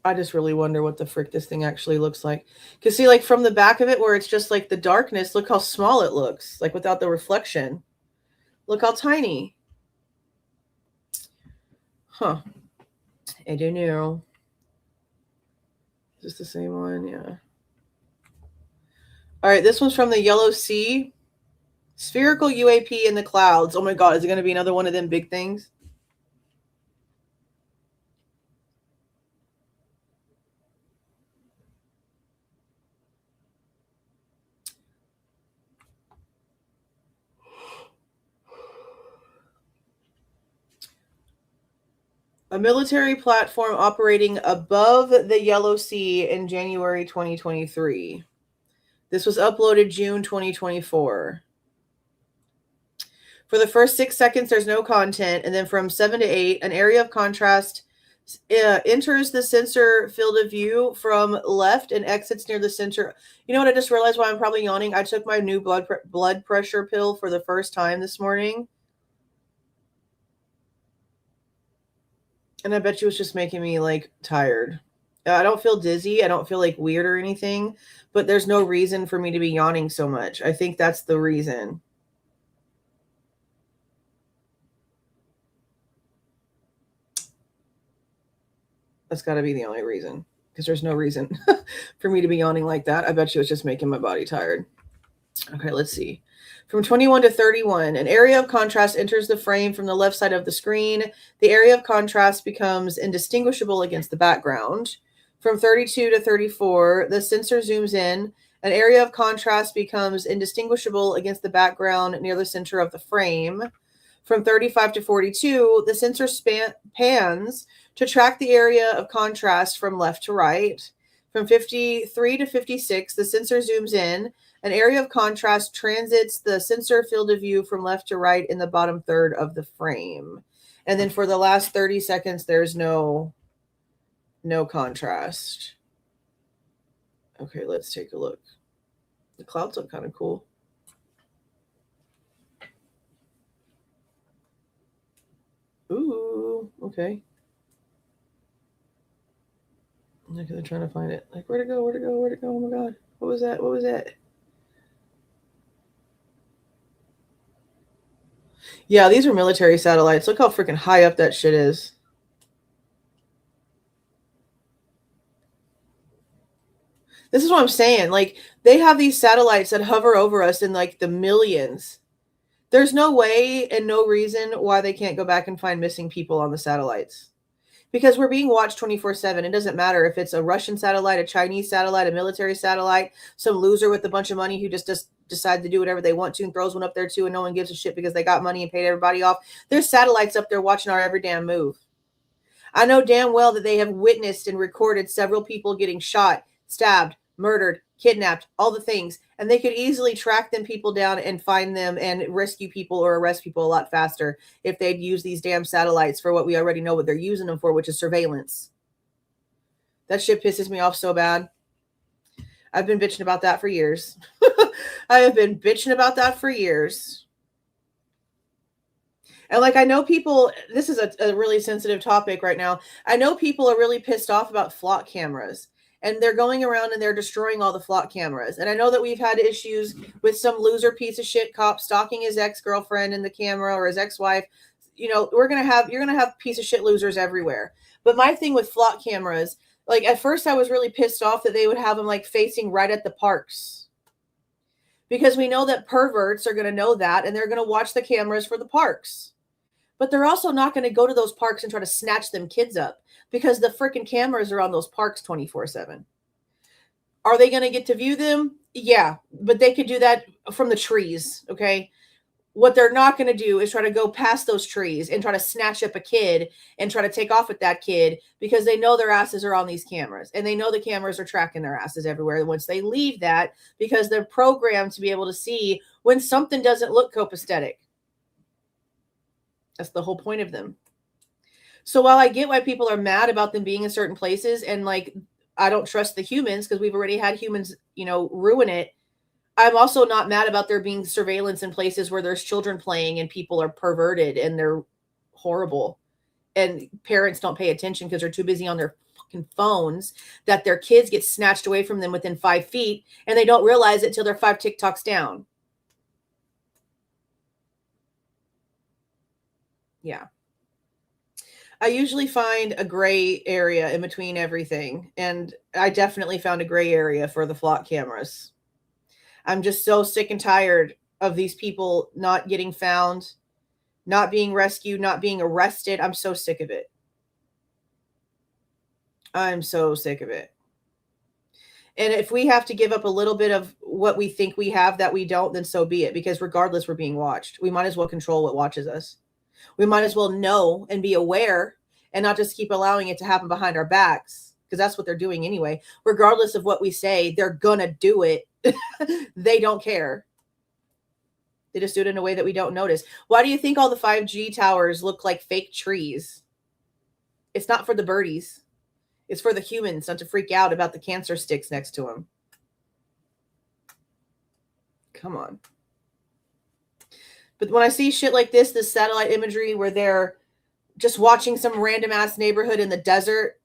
I just really wonder what the frick this thing actually looks like. Because see, like from the back of it where it's just like the darkness, look how small it looks, like without the reflection. Look how tiny. Huh. I don't know. Is this the same one? Yeah. All right, this one's from the Yellow Sea. Spherical UAP in the clouds. Oh my God, is it going to be another one of them big things? A military platform operating above the Yellow Sea in January 2023. This was uploaded June 2024. For the first 6 seconds, there's no content. And then from 7 to 8, an area of contrast enters the sensor field of view from left and exits near the center. You know what? I just realized why I'm probably yawning. I took my new blood pressure pill for the first time this morning. And I bet you it's just making me like tired. I don't feel dizzy. I don't feel like weird or anything, but there's no reason for me to be yawning so much. I think that's the reason. That's got to be the only reason, because there's no reason for me to be yawning like that. I bet you it's just making my body tired. Okay, let's see. From 21 to 31, an area of contrast enters the frame from the left side of the screen. The area of contrast becomes indistinguishable against the background. From 32 to 34, the sensor zooms in. An area of contrast becomes indistinguishable against the background near the center of the frame. From 35 to 42, the sensor pans to track the area of contrast from left to right. From 53 to 56, the sensor zooms in. An area of contrast transits the sensor field of view from left to right in the bottom third of the frame. And then for the last 30 seconds, there's no contrast. Okay, let's take a look. The clouds look kind of cool. Ooh, okay. Look, they're trying to find it. Like, where'd it go? Where'd it go? Where'd it go? Oh my God. What was that? What was that? Yeah, these are military satellites. Look how freaking high up that shit is. This is what I'm saying. Like, they have these satellites that hover over us in like the millions. There's no way and no reason why they can't go back and find missing people on the satellites. Because we're being watched 24/7. It doesn't matter if it's a Russian satellite, a Chinese satellite, a military satellite, some loser with a bunch of money who just decide to do whatever they want to and throws one up there too, and no one gives a shit because they got money and paid everybody off. There's satellites up there watching our every damn move. I know damn well that they have witnessed and recorded several people getting shot, stabbed, murdered, kidnapped, all the things. And they could easily track them people down and find them and rescue people or arrest people a lot faster if they'd use these damn satellites for what we already know what they're using them for, which is surveillance. That shit pisses me off so bad. I've been bitching about that for years. I have been bitching about that for years. And like, I know people, this is a really sensitive topic right now. I know people are really pissed off about flock cameras. And they're going around and they're destroying all the flock cameras. And I know that we've had issues with some loser piece of shit cop stalking his ex-girlfriend in the camera or his ex-wife. You know, you're going to have piece of shit losers everywhere. But my thing with flock cameras, like at first I was really pissed off that they would have them like facing right at the parks. Because we know that perverts are going to know that and they're going to watch the cameras for the parks. But they're also not going to go to those parks and try to snatch them kids up because the freaking cameras are on those parks 24/7. Are they going to get to view them? Yeah, but they could do that from the trees, okay? What they're not going to do is try to go past those trees and try to snatch up a kid and try to take off with that kid because they know their asses are on these cameras and they know the cameras are tracking their asses everywhere once they leave that because they're programmed to be able to see when something doesn't look copacetic. That's the whole point of them. So while I get why people are mad about them being in certain places and like, I don't trust the humans because we've already had humans, you know, ruin it. I'm also not mad about there being surveillance in places where there's children playing and people are perverted and they're horrible. And parents don't pay attention because they're too busy on their fucking phones that their kids get snatched away from them within 5 feet and they don't realize it till they're 5 TikToks down. Yeah. I usually find a gray area in between everything. And I definitely found a gray area for the flock cameras. I'm just so sick and tired of these people not getting found, not being rescued, not being arrested. I'm so sick of it. I'm so sick of it. And if we have to give up a little bit of what we think we have that we don't, then so be it. Because regardless, we're being watched. We might as well control what watches us. We might as well know and be aware and not just keep allowing it to happen behind our backs because that's what they're doing anyway. Regardless of what we say, they're gonna do it. They don't care. They just do it in a way that we don't notice. Why do you think all the 5G towers look like fake trees? It's not for the birdies. It's for the humans not to freak out about the cancer sticks next to them. Come on. But when I see shit like this satellite imagery where they're just watching some random ass neighborhood in the desert,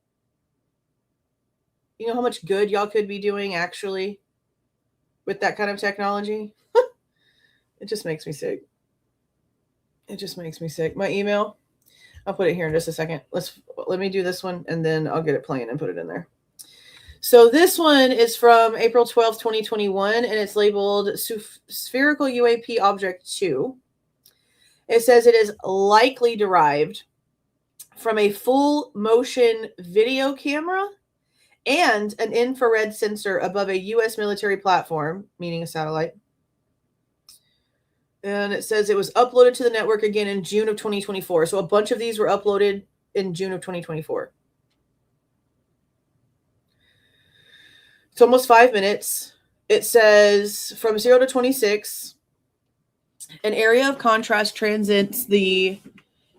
you know how much good y'all could be doing actually with that kind of technology? It just makes me sick. It just makes me sick. My email, I'll put it here in just a second. Let me do this one and then I'll get it playing and put it in there. So this one is from April 12th, 2021, and it's labeled Spherical UAP Object 2. It says it is likely derived from a full motion video camera and an infrared sensor above a U.S. military platform, meaning a satellite. And it says it was uploaded to the network again in June of 2024. So a bunch of these were uploaded in June of 2024. It's almost 5 minutes. It says from 0 to 26, an area of contrast transits the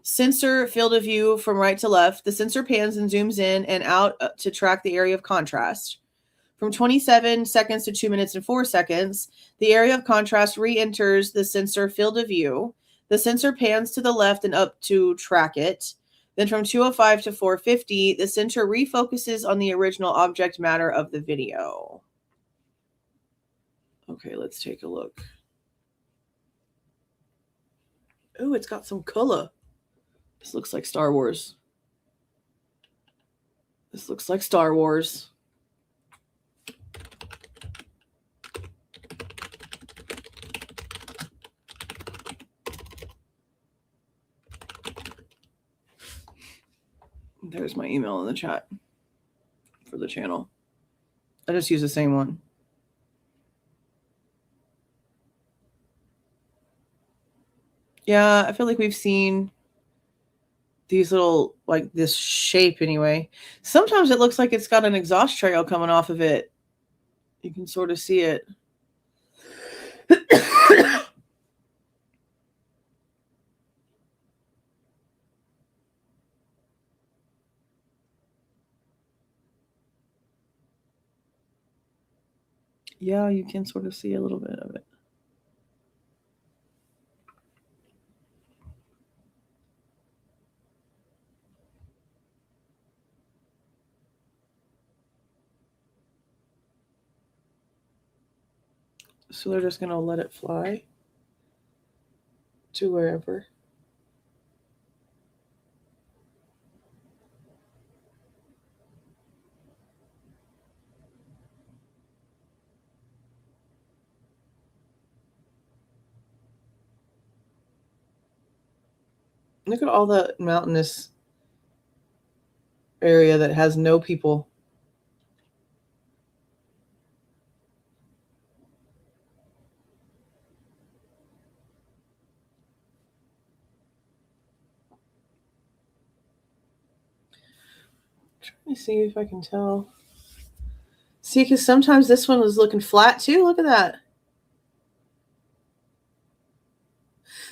sensor field of view from right to left. The sensor pans and zooms in and out to track the area of contrast. From 27 seconds to 2 minutes and 4 seconds, the area of contrast re-enters the sensor field of view. The sensor pans to the left and up to track it. Then from 2:05 to 4:50, the sensor refocuses on the original object matter of the video. Okay, let's take a look. Oh, it's got some color. This looks like Star Wars. This looks like Star Wars. There's my email in the chat for the channel. I just use the same one. Yeah, I feel like we've seen these little, like this shape anyway. Sometimes it looks like it's got an exhaust trail coming off of it. You can sort of see it. Yeah, you can sort of see a little bit of it. So they're just going to let it fly to wherever. Look at all the mountainous area that has no people. Let me see if I can tell. See, because sometimes this one was looking flat too. Look at that.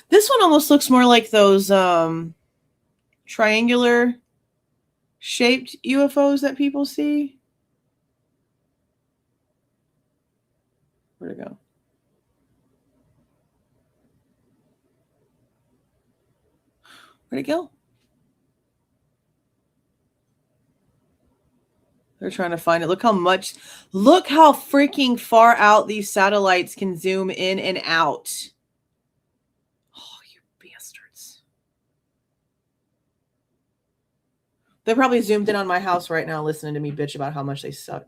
This one almost looks more like those triangular shaped UFOs that people see. Where'd it go? Where'd it go? They're trying to find it. Look how freaking far out these satellites can zoom in and out. Oh, you bastards. They're probably zoomed in on my house right now listening to me bitch about how much they suck.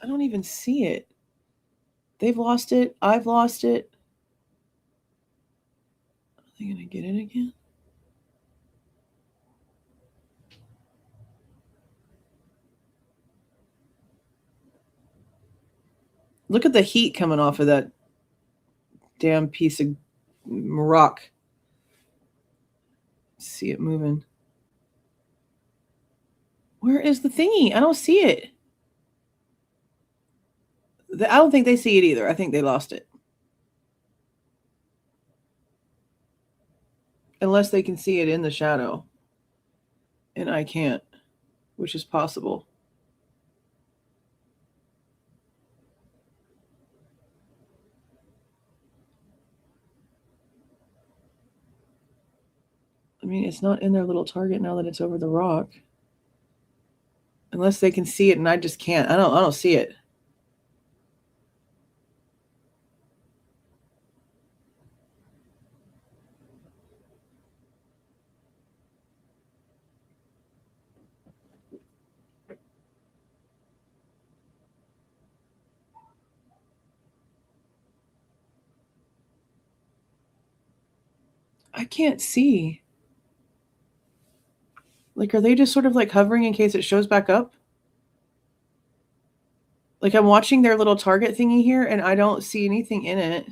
I don't even see it. They've lost it. I've lost it. Are they going to get it again? Look at the heat coming off of that damn piece of rock. See it moving. Where is the thingy? I don't see it. I don't think they see it either. I think they lost it. Unless they can see it in the shadow. And I can't, which is possible. I mean, it's not in their little target now that it's over the rock. Unless they can see it and I just can't. I don't see it. I can't see. Like, are they just sort of like hovering in case it shows back up? Like, I'm watching their little target thingy here and I don't see anything in it.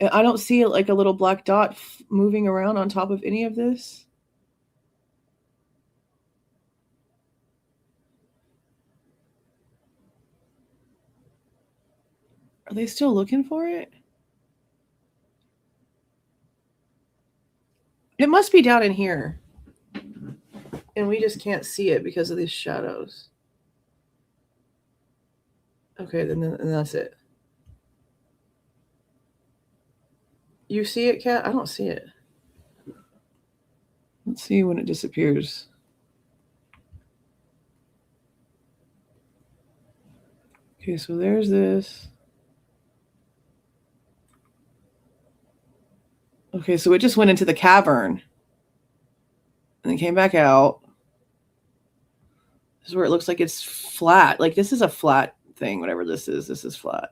I don't see like a little black dot moving around on top of any of this. Are they still looking for it? It must be down in here. And we just can't see it because of these shadows. Okay, then that's it. You see it, Kat? I don't see it. Let's see when it disappears. Okay, so there's this. Okay, so it just went into the cavern. And then came back out. This is where it looks like it's flat. Like, this is a flat thing, whatever this is. This is flat.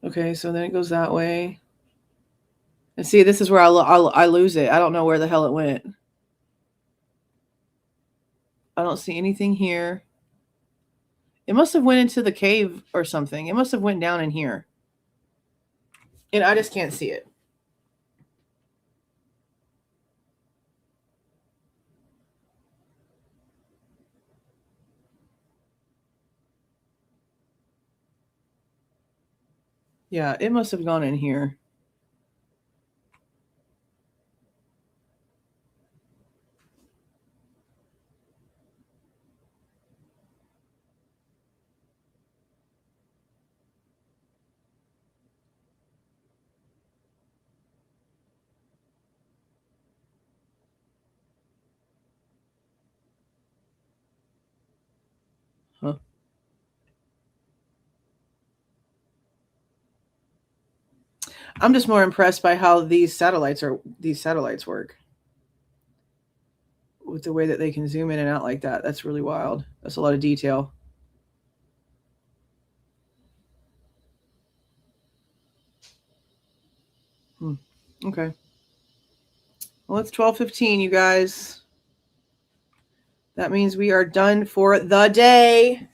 Okay, so then it goes that way. And see, this is where I lose it. I don't know where the hell it went. I don't see anything here. It must have went into the cave or something. It must have went down in here. And I just can't see it. Yeah, it must have gone in here. Huh. I'm just more impressed by how these satellites work. With the way that they can zoom in and out like that. That's really wild. That's a lot of detail. Okay. Well, it's 12:15, you guys. That means we are done for the day.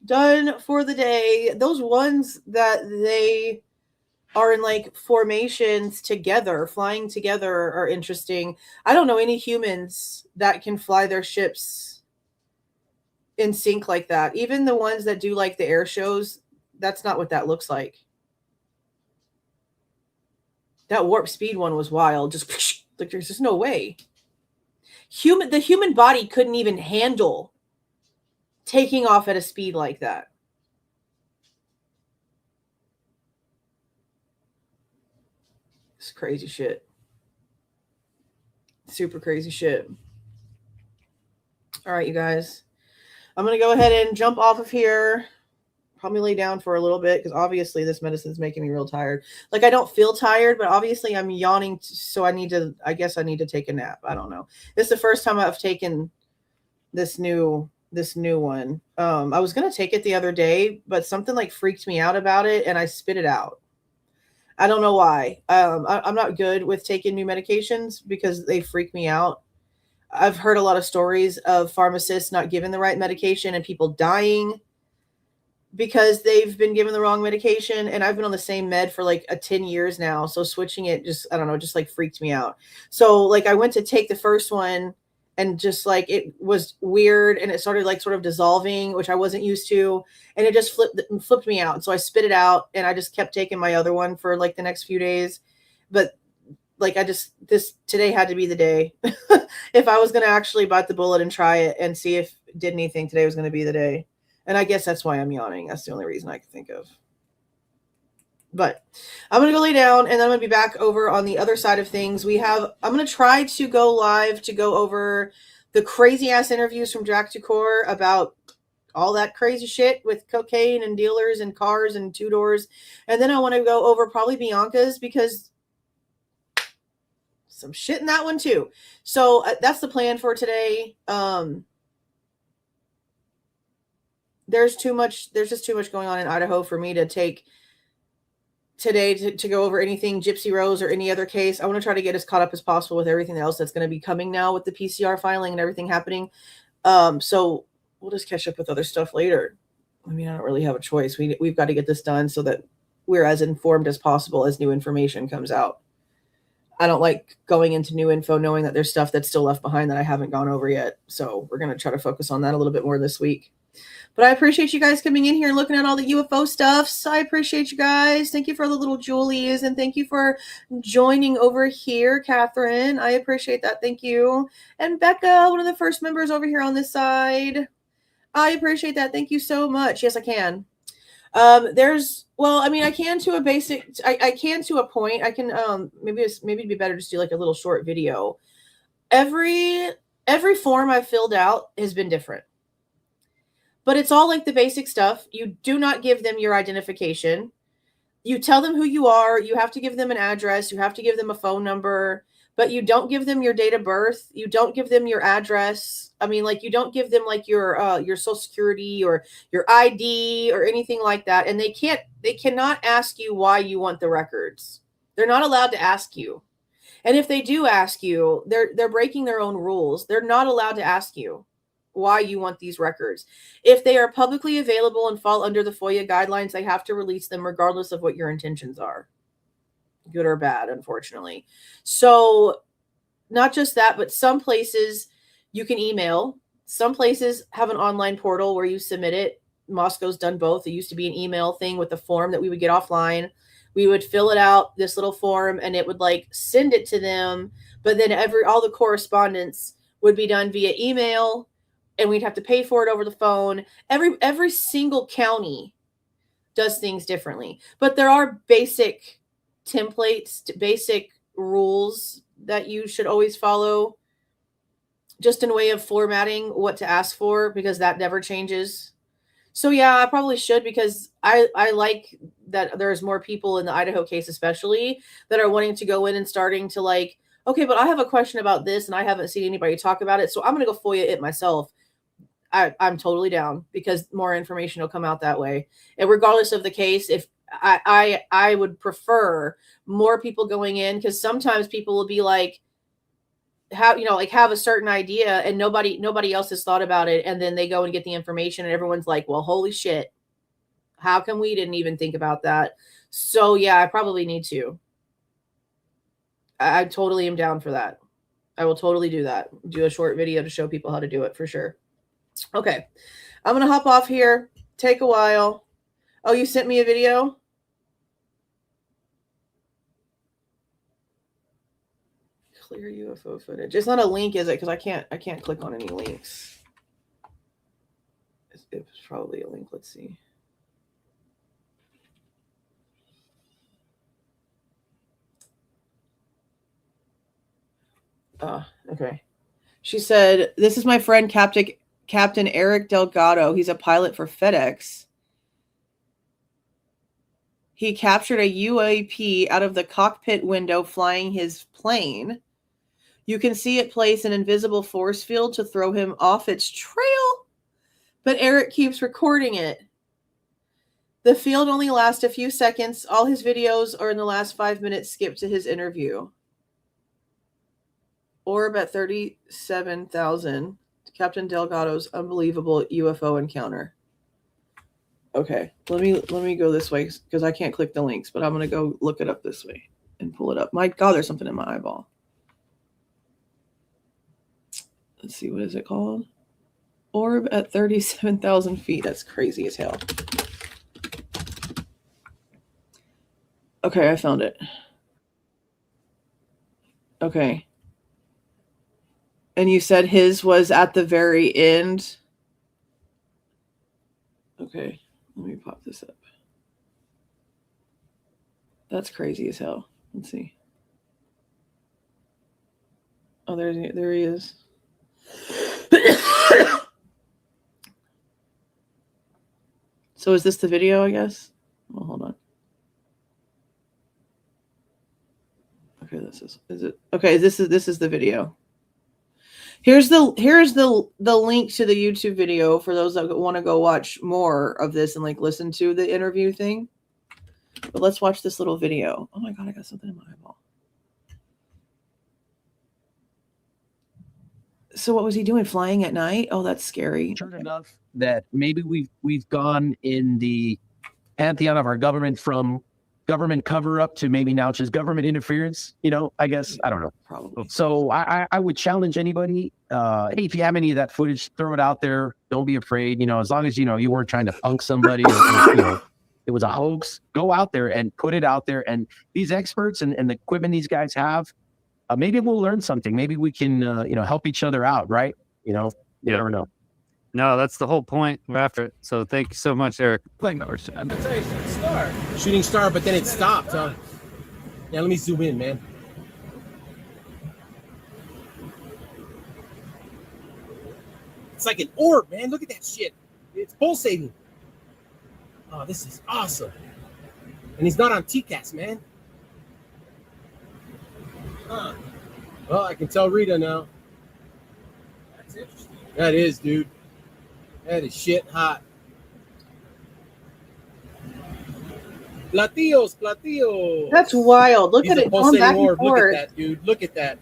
Done for the day. Those ones that they are in like formations together, flying together, are interesting. I don't know any humans that can fly their ships in sync like that. Even the ones that do like the air shows, that's not what that looks like. That warp speed one was wild. Just like, there's just no way. The human body couldn't even handle taking off at a speed like that. It's crazy shit. Super crazy shit. All right, you guys. I'm going to go ahead and jump off of here. Probably lay down for a little bit because obviously this medicine's making me real tired. Like, I don't feel tired, but obviously I'm yawning. So I guess I need to take a nap. I don't know. This is the first time I've taken this new one. I was going to take it the other day, but something like freaked me out about it and I spit it out. I don't know why. I'm not good with taking new medications because they freak me out. I've heard a lot of stories of pharmacists not giving the right medication and people dying because they've been given the wrong medication. And I've been on the same med for like 10 years now. So switching it just, I don't know, just like freaked me out. So like I went to take the first one and just like it was weird and it started like sort of dissolving, which I wasn't used to. And it just flipped me out. So I spit it out and I just kept taking my other one for like the next few days. But like today had to be the day. If I was going to actually bite the bullet and try it and see if it did anything, today was going to be the day. And I guess that's why I'm yawning. That's the only reason I can think of. But I'm going to go lay down and then I'm going to be back over on the other side of things. I'm going to try to go live to go over the crazy ass interviews from Jack Tucore about all that crazy shit with cocaine and dealers and cars and two doors. And then I want to go over probably Bianca's because some shit in that one too. So that's the plan for today. There's just too much going on in Idaho for me to take today to go over anything Gypsy Rose or any other case. I want to try to get as caught up as possible with everything else that's going to be coming now with the PCR filing and everything happening. So we'll just catch up with other stuff later. I mean, I don't really have a choice. We've got to get this done so that we're as informed as possible as new information comes out. I don't like going into new info knowing that there's stuff that's still left behind that I haven't gone over yet. So we're going to try to focus on that a little bit more this week. But I appreciate you guys coming in here and looking at all the UFO stuffs. I appreciate you guys. Thank you for the little Julies. And thank you for joining over here, Catherine. I appreciate that. Thank you. And Becca, one of the first members over here on this side. I appreciate that. Thank you so much. Yes, I can. I can to a basic, I can to a point. I can, maybe it'd be better just do like a little short video. Every form I've filled out has been different. But it's all like the basic stuff. You do not give them your identification. You tell them who you are. You have to give them an address. You have to give them a phone number. But you don't give them your date of birth. You don't give them your address. I mean, like you don't give them like your Social Security or your ID or anything like that. And they cannot ask you why you want the records. They're not allowed to ask you. And if they do ask you, they're breaking their own rules. They're not allowed to ask you why you want these records. If they are publicly available and fall under the FOIA guidelines, they have to release them regardless of what your intentions are, good or bad, unfortunately. So not just that, but some places you can email. Some places have an online portal where you submit it. Moscow's done both. It used to be an email thing with a form that we would get offline. We would fill it out, this little form, and it would like send it to them. But then all the correspondence would be done via email, and we'd have to pay for it over the phone. Every single county does things differently, but there are basic templates, basic rules that you should always follow, just in a way of formatting what to ask for, because that never changes. So yeah, I probably should, because I like that there's more people in the Idaho case, especially, that are wanting to go in and starting to like, okay, but I have a question about this and I haven't seen anybody talk about it, so I'm going to go FOIA it myself. I'm totally down, because more information will come out that way. And regardless of the case, if I would prefer more people going in, because sometimes people will be like, have a certain idea and nobody else has thought about it, and then they go and get the information and everyone's like, well, holy shit, how come we didn't even think about that? So yeah, I probably need to. I totally am down for that. I will totally do that. Do a short video to show people how to do it for sure. Okay, I'm going to hop off here. Take a while. Oh, you sent me a video? Clear UFO footage. It's not a link, is it? Because I can't click on any links. It's probably a link. Let's see. Okay. She said, this is my friend Captain Eric Delgado. He's a pilot for FedEx. He captured a UAP out of the cockpit window flying his plane. You can see it place an invisible force field to throw him off its trail, but Eric keeps recording it. The field only lasts a few seconds. All his videos are in the last 5 minutes skipped to his interview. Orb at 37,000. Captain Delgado's unbelievable UFO encounter. Okay, let me go this way because I can't click the links, but I'm gonna go look it up this way and pull it up. My God, there's something in my eyeball. Let's see, what is it called? Orb at 37,000 feet. That's crazy as hell. Okay, I found it. Okay. And you said his was at the very end? Okay, let me pop this up. That's crazy as hell. Let's see. Oh, there he is. So is this the video, I guess? Well, hold on. Okay, is it? Okay, this is the video. Here's the link to the YouTube video for those that want to go watch more of this and like listen to the interview thing. But let's watch this little video. Oh my God, I got something in my eyeball. So what was he doing? Flying at night? Oh, that's scary.
Sure enough that maybe we've gone in the pantheon of our government from government cover up to maybe now just government interference. You know, I guess I don't know.
Probably.
So I would challenge anybody. Hey, if you have any of that footage, throw it out there. Don't be afraid. You know, as long as you weren't trying to punk somebody or it was a hoax. Go out there and put it out there. And these experts and the equipment these guys have. Maybe we'll learn something. Maybe we can, help each other out, right? You never know.
No, that's the whole point. We're after it. So thank you so much, Eric.
Shooting star, but then it stopped, huh? Yeah, let me zoom in, man. It's like an orb, man. Look at that shit. It's pulsating. Oh, this is awesome. And he's not on TCAS, man. Huh. Well, I can tell Rita now. That's interesting. That is, dude. That is shit hot. Platillos.
That's wild. Look
He's
at
a
it going back and
orb. Look
forth.
at that, dude. Look at that.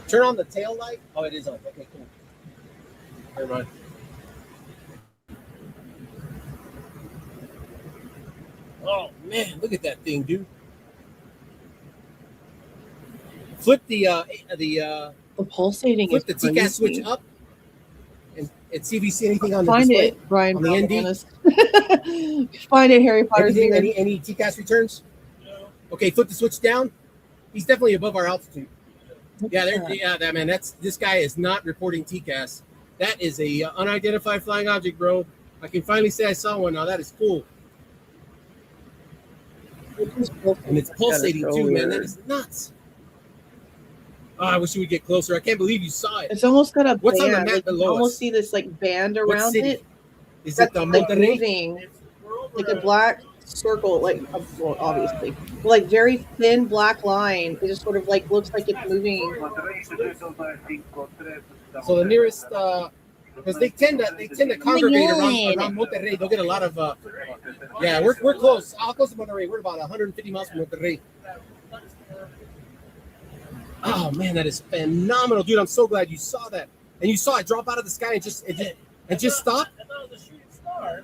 Turn on the tail light. Oh, it is on. Okay, cool. Never mind. Oh man, look at that thing, dude. Flip the
pulsating.
flip the TCAS switch up and see if you see anything on the
Find
display.
it, Brian.
On the ND.
Find it, Harry Potter's beard.
Any TCAS returns? No. Okay, flip the switch down. He's definitely above our altitude. This guy is not reporting TCAS. That is a unidentified flying object, bro. I can finally say I saw one now. That is cool. And it's pulsating too, man. That is nuts. Oh, I wish you would get closer. I can't believe you saw it.
It's almost got a
What's
band.
on the map below
you almost
us?
see this like band
What
around
city?
it.
Is it the
Like
Monterrey?
moving, like a black circle, like well, obviously, like very thin black line. It just sort of like looks like it's moving.
So the nearest, because they tend to congregate around Monterrey. They'll get a lot of. Yeah, we're close. How close to Monterrey? We're about 150 miles from Monterrey. Oh man, that is phenomenal, dude! I'm so glad you saw that, and you saw it drop out of the sky and just stop.
I thought it was a shooting star.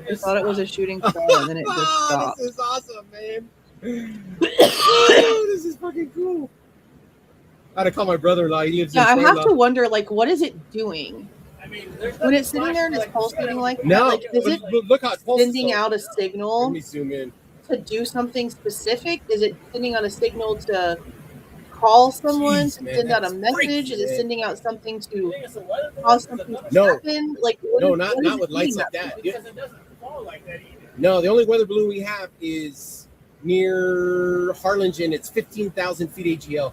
I thought it was a shooting star, and then it just stopped.
This is awesome, man. Oh, this is fucking cool. I had to call my brother-in-law. He lives in
I have
Puebla.
to wonder, like, what is it doing?
I mean,
When it's sitting there and it's pulsating like that,
No,
like, is it
look how it pulses,
sending
though.
out a
Let
signal
me zoom in.
to do something specific? Is it sending out a signal to call someone,
Jeez,
to
man,
send out a
that's
message?
freaky,
Is it
man.
sending out something to
it's a weather balloon.
cause something to
No.
happen? Like, what
No,
is-
not
what is
with
it
lights
doing
like that.
Because it doesn't fall like that either.
No, the only weather balloon we have is near Harlingen. It's 15,000 feet AGL.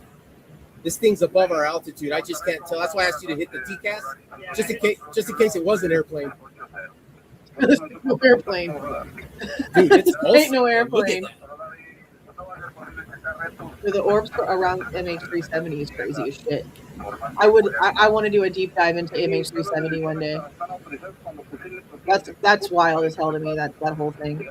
This thing's above our altitude. I just can't tell. That's why I asked you to hit the TCAS, just in case it was an airplane.
There's no airplane.
Dude, it's
Ain't no
pulsing. Look at
airplane.
that.
For the orbs around MH370 is crazy as shit. I want to do a deep dive into MH370 one day. That's wild as hell to me, that whole thing.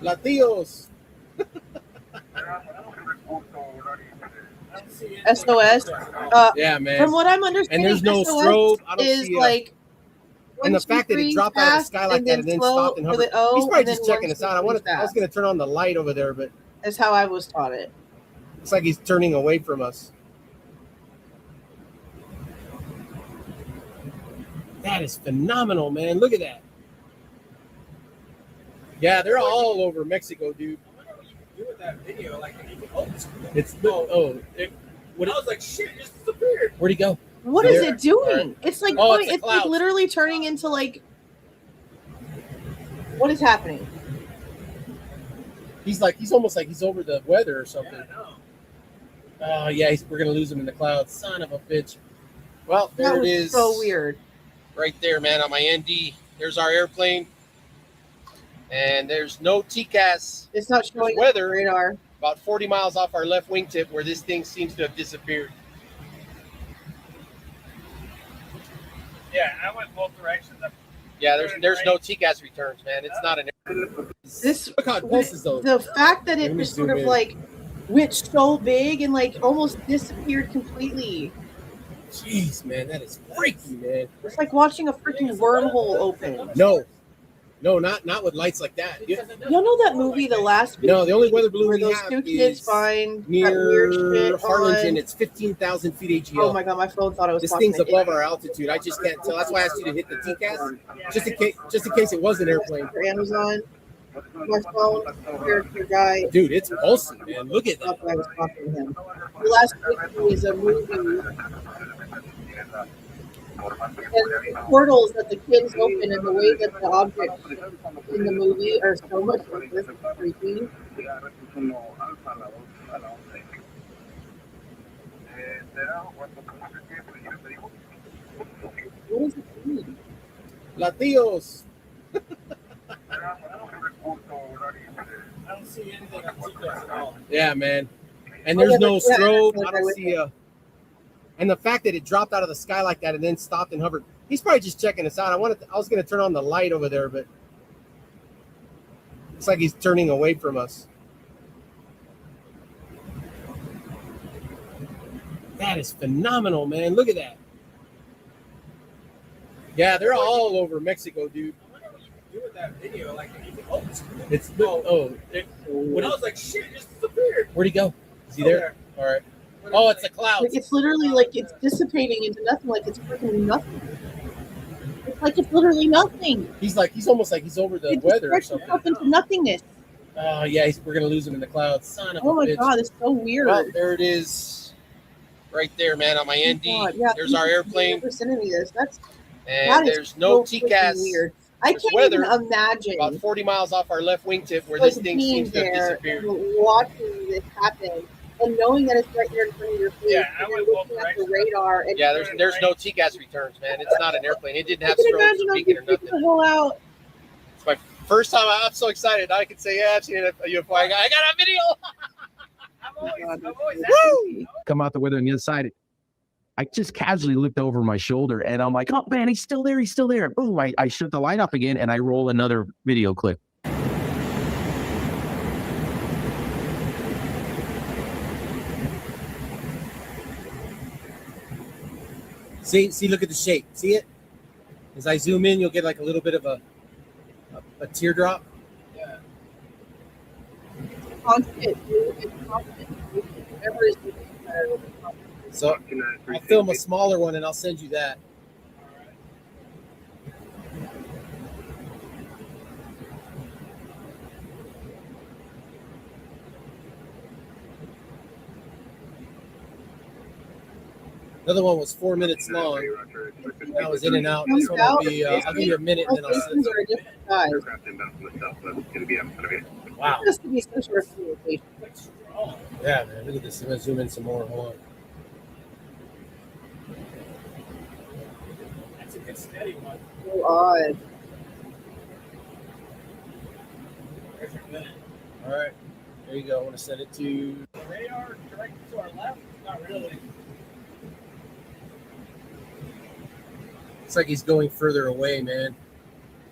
Latios.
SOS.
Yeah, man.
From what I'm understanding,
And there's no
SOS
strobe. I don't
is
see
like.
and the fact that it dropped out of the
fast
sky like that and then
slow
stopped and
for
hovered.
the O,
He's probably
and
just
then
checking us
1, 2,
out.
3
I was
fast.
going to turn on the light over there, but
That's how I was taught it.
it's like he's turning away from us. That is phenomenal, man. Look at that. Yeah, they're all over Mexico, dude.
Doing that video, like,
It's
I was like, shit, it just disappeared.
Where'd he go?
What
There.
is it doing?
All right.
It's like
Oh, it's
it's
the
like
clouds.
literally turning into like. What is happening?
He's almost like he's over the weather or something.
Yeah, I know.
Oh yeah, we're gonna lose him in the clouds. Son of a bitch. Well, there
That
it
was
is.
so weird.
Right there, man, on my ND. There's our airplane. And there's no TCAS.
It's not showing
weather.
on the radar.
About 40 miles off our left wingtip where this thing seems to have disappeared.
Yeah, I went both directions.
Yeah, there's no TCAS returns, man. It's not an
This
Look how it pulses though.
the fact that
Let
it
me
just sort
zoom
of
in.
like went so big and like almost disappeared completely.
Jeez, man, that is freaky, man.
It's like watching a freaking wormhole open.
No, not with lights like that.
You know that movie, The Last
No, the only weather balloon
where
we
those
have
two kids
is
find that
near
weird shit
Harlingen.
on.
It's 15,000 feet AGL.
Oh my god, my phone thought it was
This
talking
thing's
to
above our altitude. I just can't tell. That's why I asked you to hit the TCAS, just in case it was an airplane.
For Amazon. My phone, character guy.
Dude, it's pulsing, man. Look at that.
I was talking to him. The Last Picture is a movie. And the portals that the kids open and the way that the objects in the movie are so much like this creepy. What is it doing?
Latios.
I don't see anything on TCAS at all.
Yeah, man. And there's no
Yeah,
strobe.
that's
I don't see and the fact that it dropped out of the sky like that and then stopped and hovered. He's probably just checking us out. I was going to turn on the light over there, but it's like he's turning away from us. That is phenomenal, man. Look at that. Yeah, they're all over Mexico, dude.
I wonder what you can do with that video, like,
It's
when I was like, shit, it just disappeared.
where'd he go? Is he there? All right. Oh, it's the clouds.
Like it's literally like it's dissipating into nothing, like it's freaking nothing. It's like it's literally nothing.
He's almost like he's over the
It
weather or
just
something.
itself into nothingness.
Oh yeah, we're gonna lose him in the clouds. Son of
Oh
a
my
bitch.
god, it's so weird.
Well, there it is. Right there, man, on my
Oh
ND.
God, yeah,
There's our airplane.
Never sending me this. That
And
is
there's no
so freaking
TCAS.
weird. I
There's
can't
weather
even imagine
About 40 miles off our left wingtip where
like
this thing
being
seems to have
there
disappeared.
and watching this happen and knowing that it's right there in front of your face.
Yeah, I
and
went
then
both
looking at the
directions.
radar. And
Yeah, there's no TCAS returns, man. It's not an airplane. It didn't
I
have
can
strobes
imagine
or
I'm
beacon or
freaking
nothing.
the hell out.
It's my first time. I'm so excited. I can say, yeah, I've seen a UFO. I got a video.
I'm always
Woo!
Come out the weather on the other side. I just casually looked over my shoulder and I'm like, oh man, he's still there. He's still there. Boom. I shut the light off again and I roll another video clip.
See, look at the shape. See it? As I zoom in, you'll get like a little bit of a teardrop.
Constant. It's constant. Whatever is
So I'll film a smaller one and I'll send you that. Another one was 4 minutes long. That was in and out. This one will be, I'll give you a minute and then I'll send
Things are a different size.
Wow.
This could be some sort of communication.
Yeah, man. Look at this. I'm going to zoom in some more. Hold on.
It's steady one.
So odd.
There's your minute.
All right. There you go. I want to set it to.
The radar directed to our left? Not really.
It's like he's going further away, man.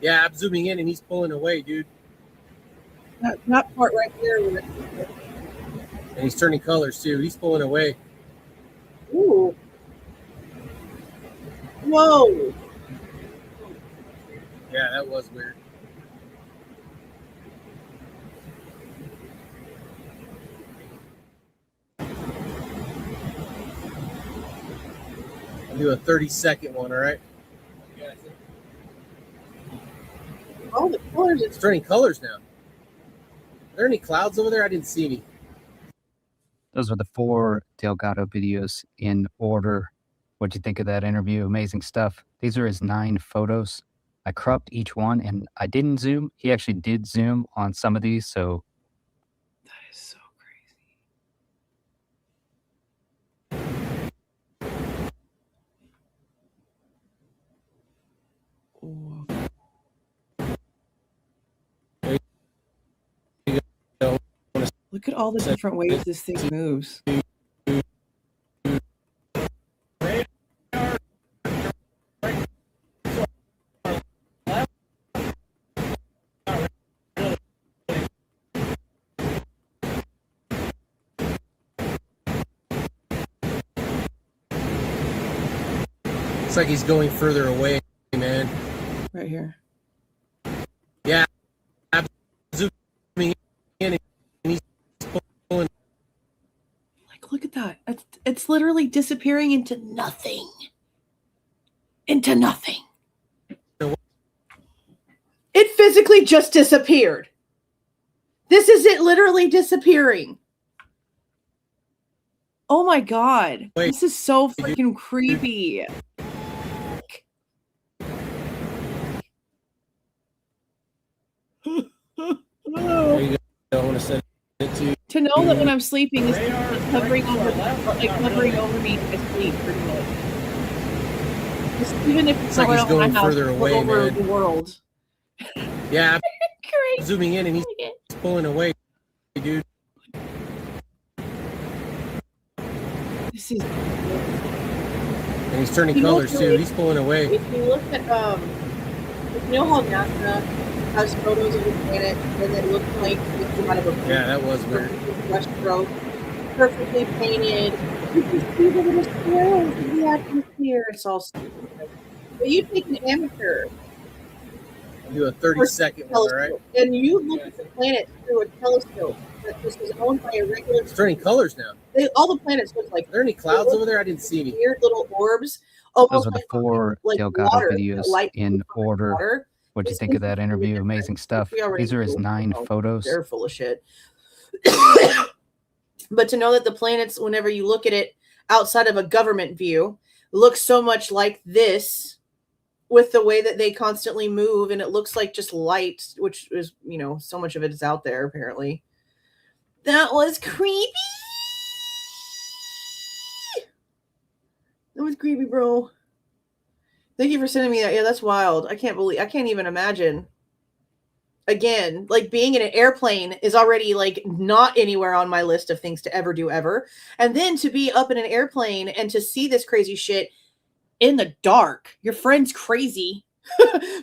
Yeah, I'm zooming in and he's pulling away, dude.
That part right here.
And he's turning colors too. He's pulling away.
Ooh. Whoa.
Yeah, that was weird. I'll do a 30-second one, all right?
Yeah,
All the colors.
It's turning colors now. Are there any clouds over there? I didn't see any.
Those were the 4 Delgado videos in order. What'd you think of that interview? Amazing stuff. These are his 9 photos. I cropped each one and I didn't zoom. He actually did zoom on some of these, so
That is so crazy. Look at all the different ways this thing moves.
It's like he's going further away, man.
Right here.
Yeah, I'm zooming in and he's pulling.
Like, look at that. It's literally disappearing into nothing. Into nothing. It physically just disappeared. This is it literally disappearing. Oh my God.
Wait.
This is so freaking creepy.
There you go. I want to set it
To know that when I'm sleeping, this is hovering over, like hovering over me in my sleep, pretty much. Just even if it's
like
not
he's
right over my
going
house,
further
it's
away,
over
man.
the world.
Yeah, I'm
Crazy.
zooming in and he's pulling away, dude.
This is.
And he's turning
You know
colors
what's
too.
really-
He's pulling away.
If you look at you know how NASA has photos of the planet and it looks like it came out of a
Yeah, that was weird.
brush stroke, perfectly painted. You can see the little swirls in the atmosphere. It's all stupid. But you take an amateur
I'll do a 30-second one, all right?
telescope and you look at the planet through a telescope that this is owned by a regular.
It's turning colors now.
All the planets look like
Are there any clouds over there? I didn't see any.
weird little orbs.
those
Almost
were the
like
4
like
Delgado
water,
videos
light
in
from
order.
water.
What'd you think of that interview? Amazing stuff.
We already
These are his
knew.
9 photos.
They're full of shit. But to know that the planets, whenever you look at it outside of a government view, look so much like this with the way that they constantly move, and it looks like just light, which is, so much of it is out there apparently. That was creepy. That was creepy, bro. Thank you for sending me that. Yeah, that's wild. I can't even imagine. Again, like being in an airplane is already like not anywhere on my list of things to ever do ever. And then to be up in an airplane and to see this crazy shit in the dark. Your friend's crazy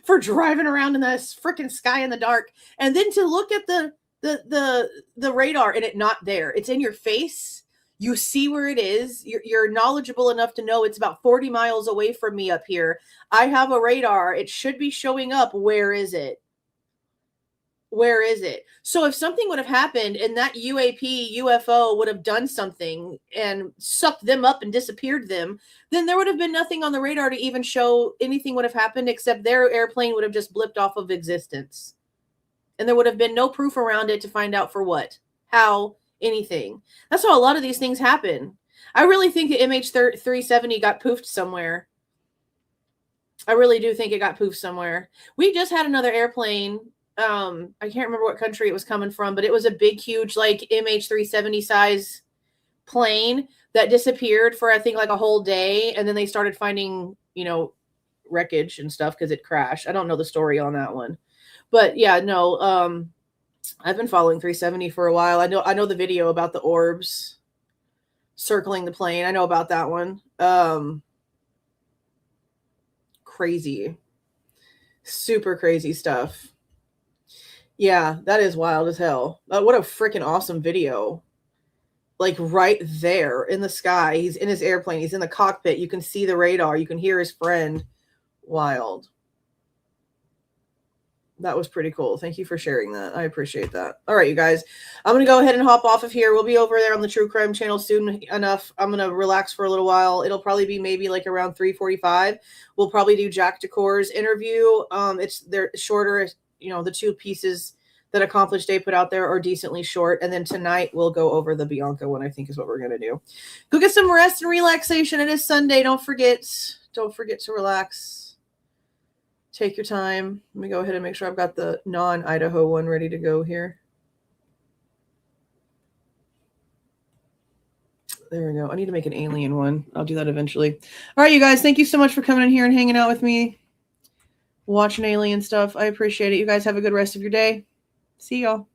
for driving around in the freaking sky in the dark. And then to look at the radar and it not there. It's in your face. You see where it is. You're knowledgeable enough to know it's about 40 miles away from me up here. I have a radar. It should be showing up. Where is it? Where is it? So if something would have happened and that UFO would have done something and sucked them up and disappeared them, then there would have been nothing on the radar to even show anything would have happened except their airplane would have just blipped off of existence. And there would have been no proof around it to find out for what, how, anything. That's how a lot of these things happen. I really think the MH370 got poofed somewhere. I really do think it got poofed somewhere. We just had another airplane. I can't remember what country it was coming from, but it was a big, huge, like MH370 size plane that disappeared for, I think, like a whole day. And then they started finding, wreckage and stuff because it crashed. I don't know the story on that one. But yeah, no, I've been following 370 for a while. I know the video about the orbs circling the plane. I know about that one. Crazy. Super crazy stuff. Yeah, that is wild as hell. What a freaking awesome video. Like right there in the sky. He's in his airplane. He's in the cockpit. You can see the radar. You can hear his friend. Wild. That was pretty cool. Thank you for sharing that. I appreciate that. All right, you guys. I'm going to go ahead and hop off of here. We'll be over there on the True Crime channel soon enough. I'm going to relax for a little while. It'll probably be maybe like around 3:45. We'll probably do Jack Decor's interview. They're shorter. You know, the two pieces that Accomplished Day put out there are decently short. And then tonight we'll go over the Bianca one, I think is what we're going to do. Go get some rest and relaxation. It is Sunday. Don't forget to relax. Take your time. Let me go ahead and make sure I've got the non-Idaho one ready to go here. There we go. I need to make an alien one. I'll do that eventually. All right, you guys. Thank you so much for coming in here and hanging out with me. Watching alien stuff. I appreciate it. You guys have a good rest of your day. See y'all.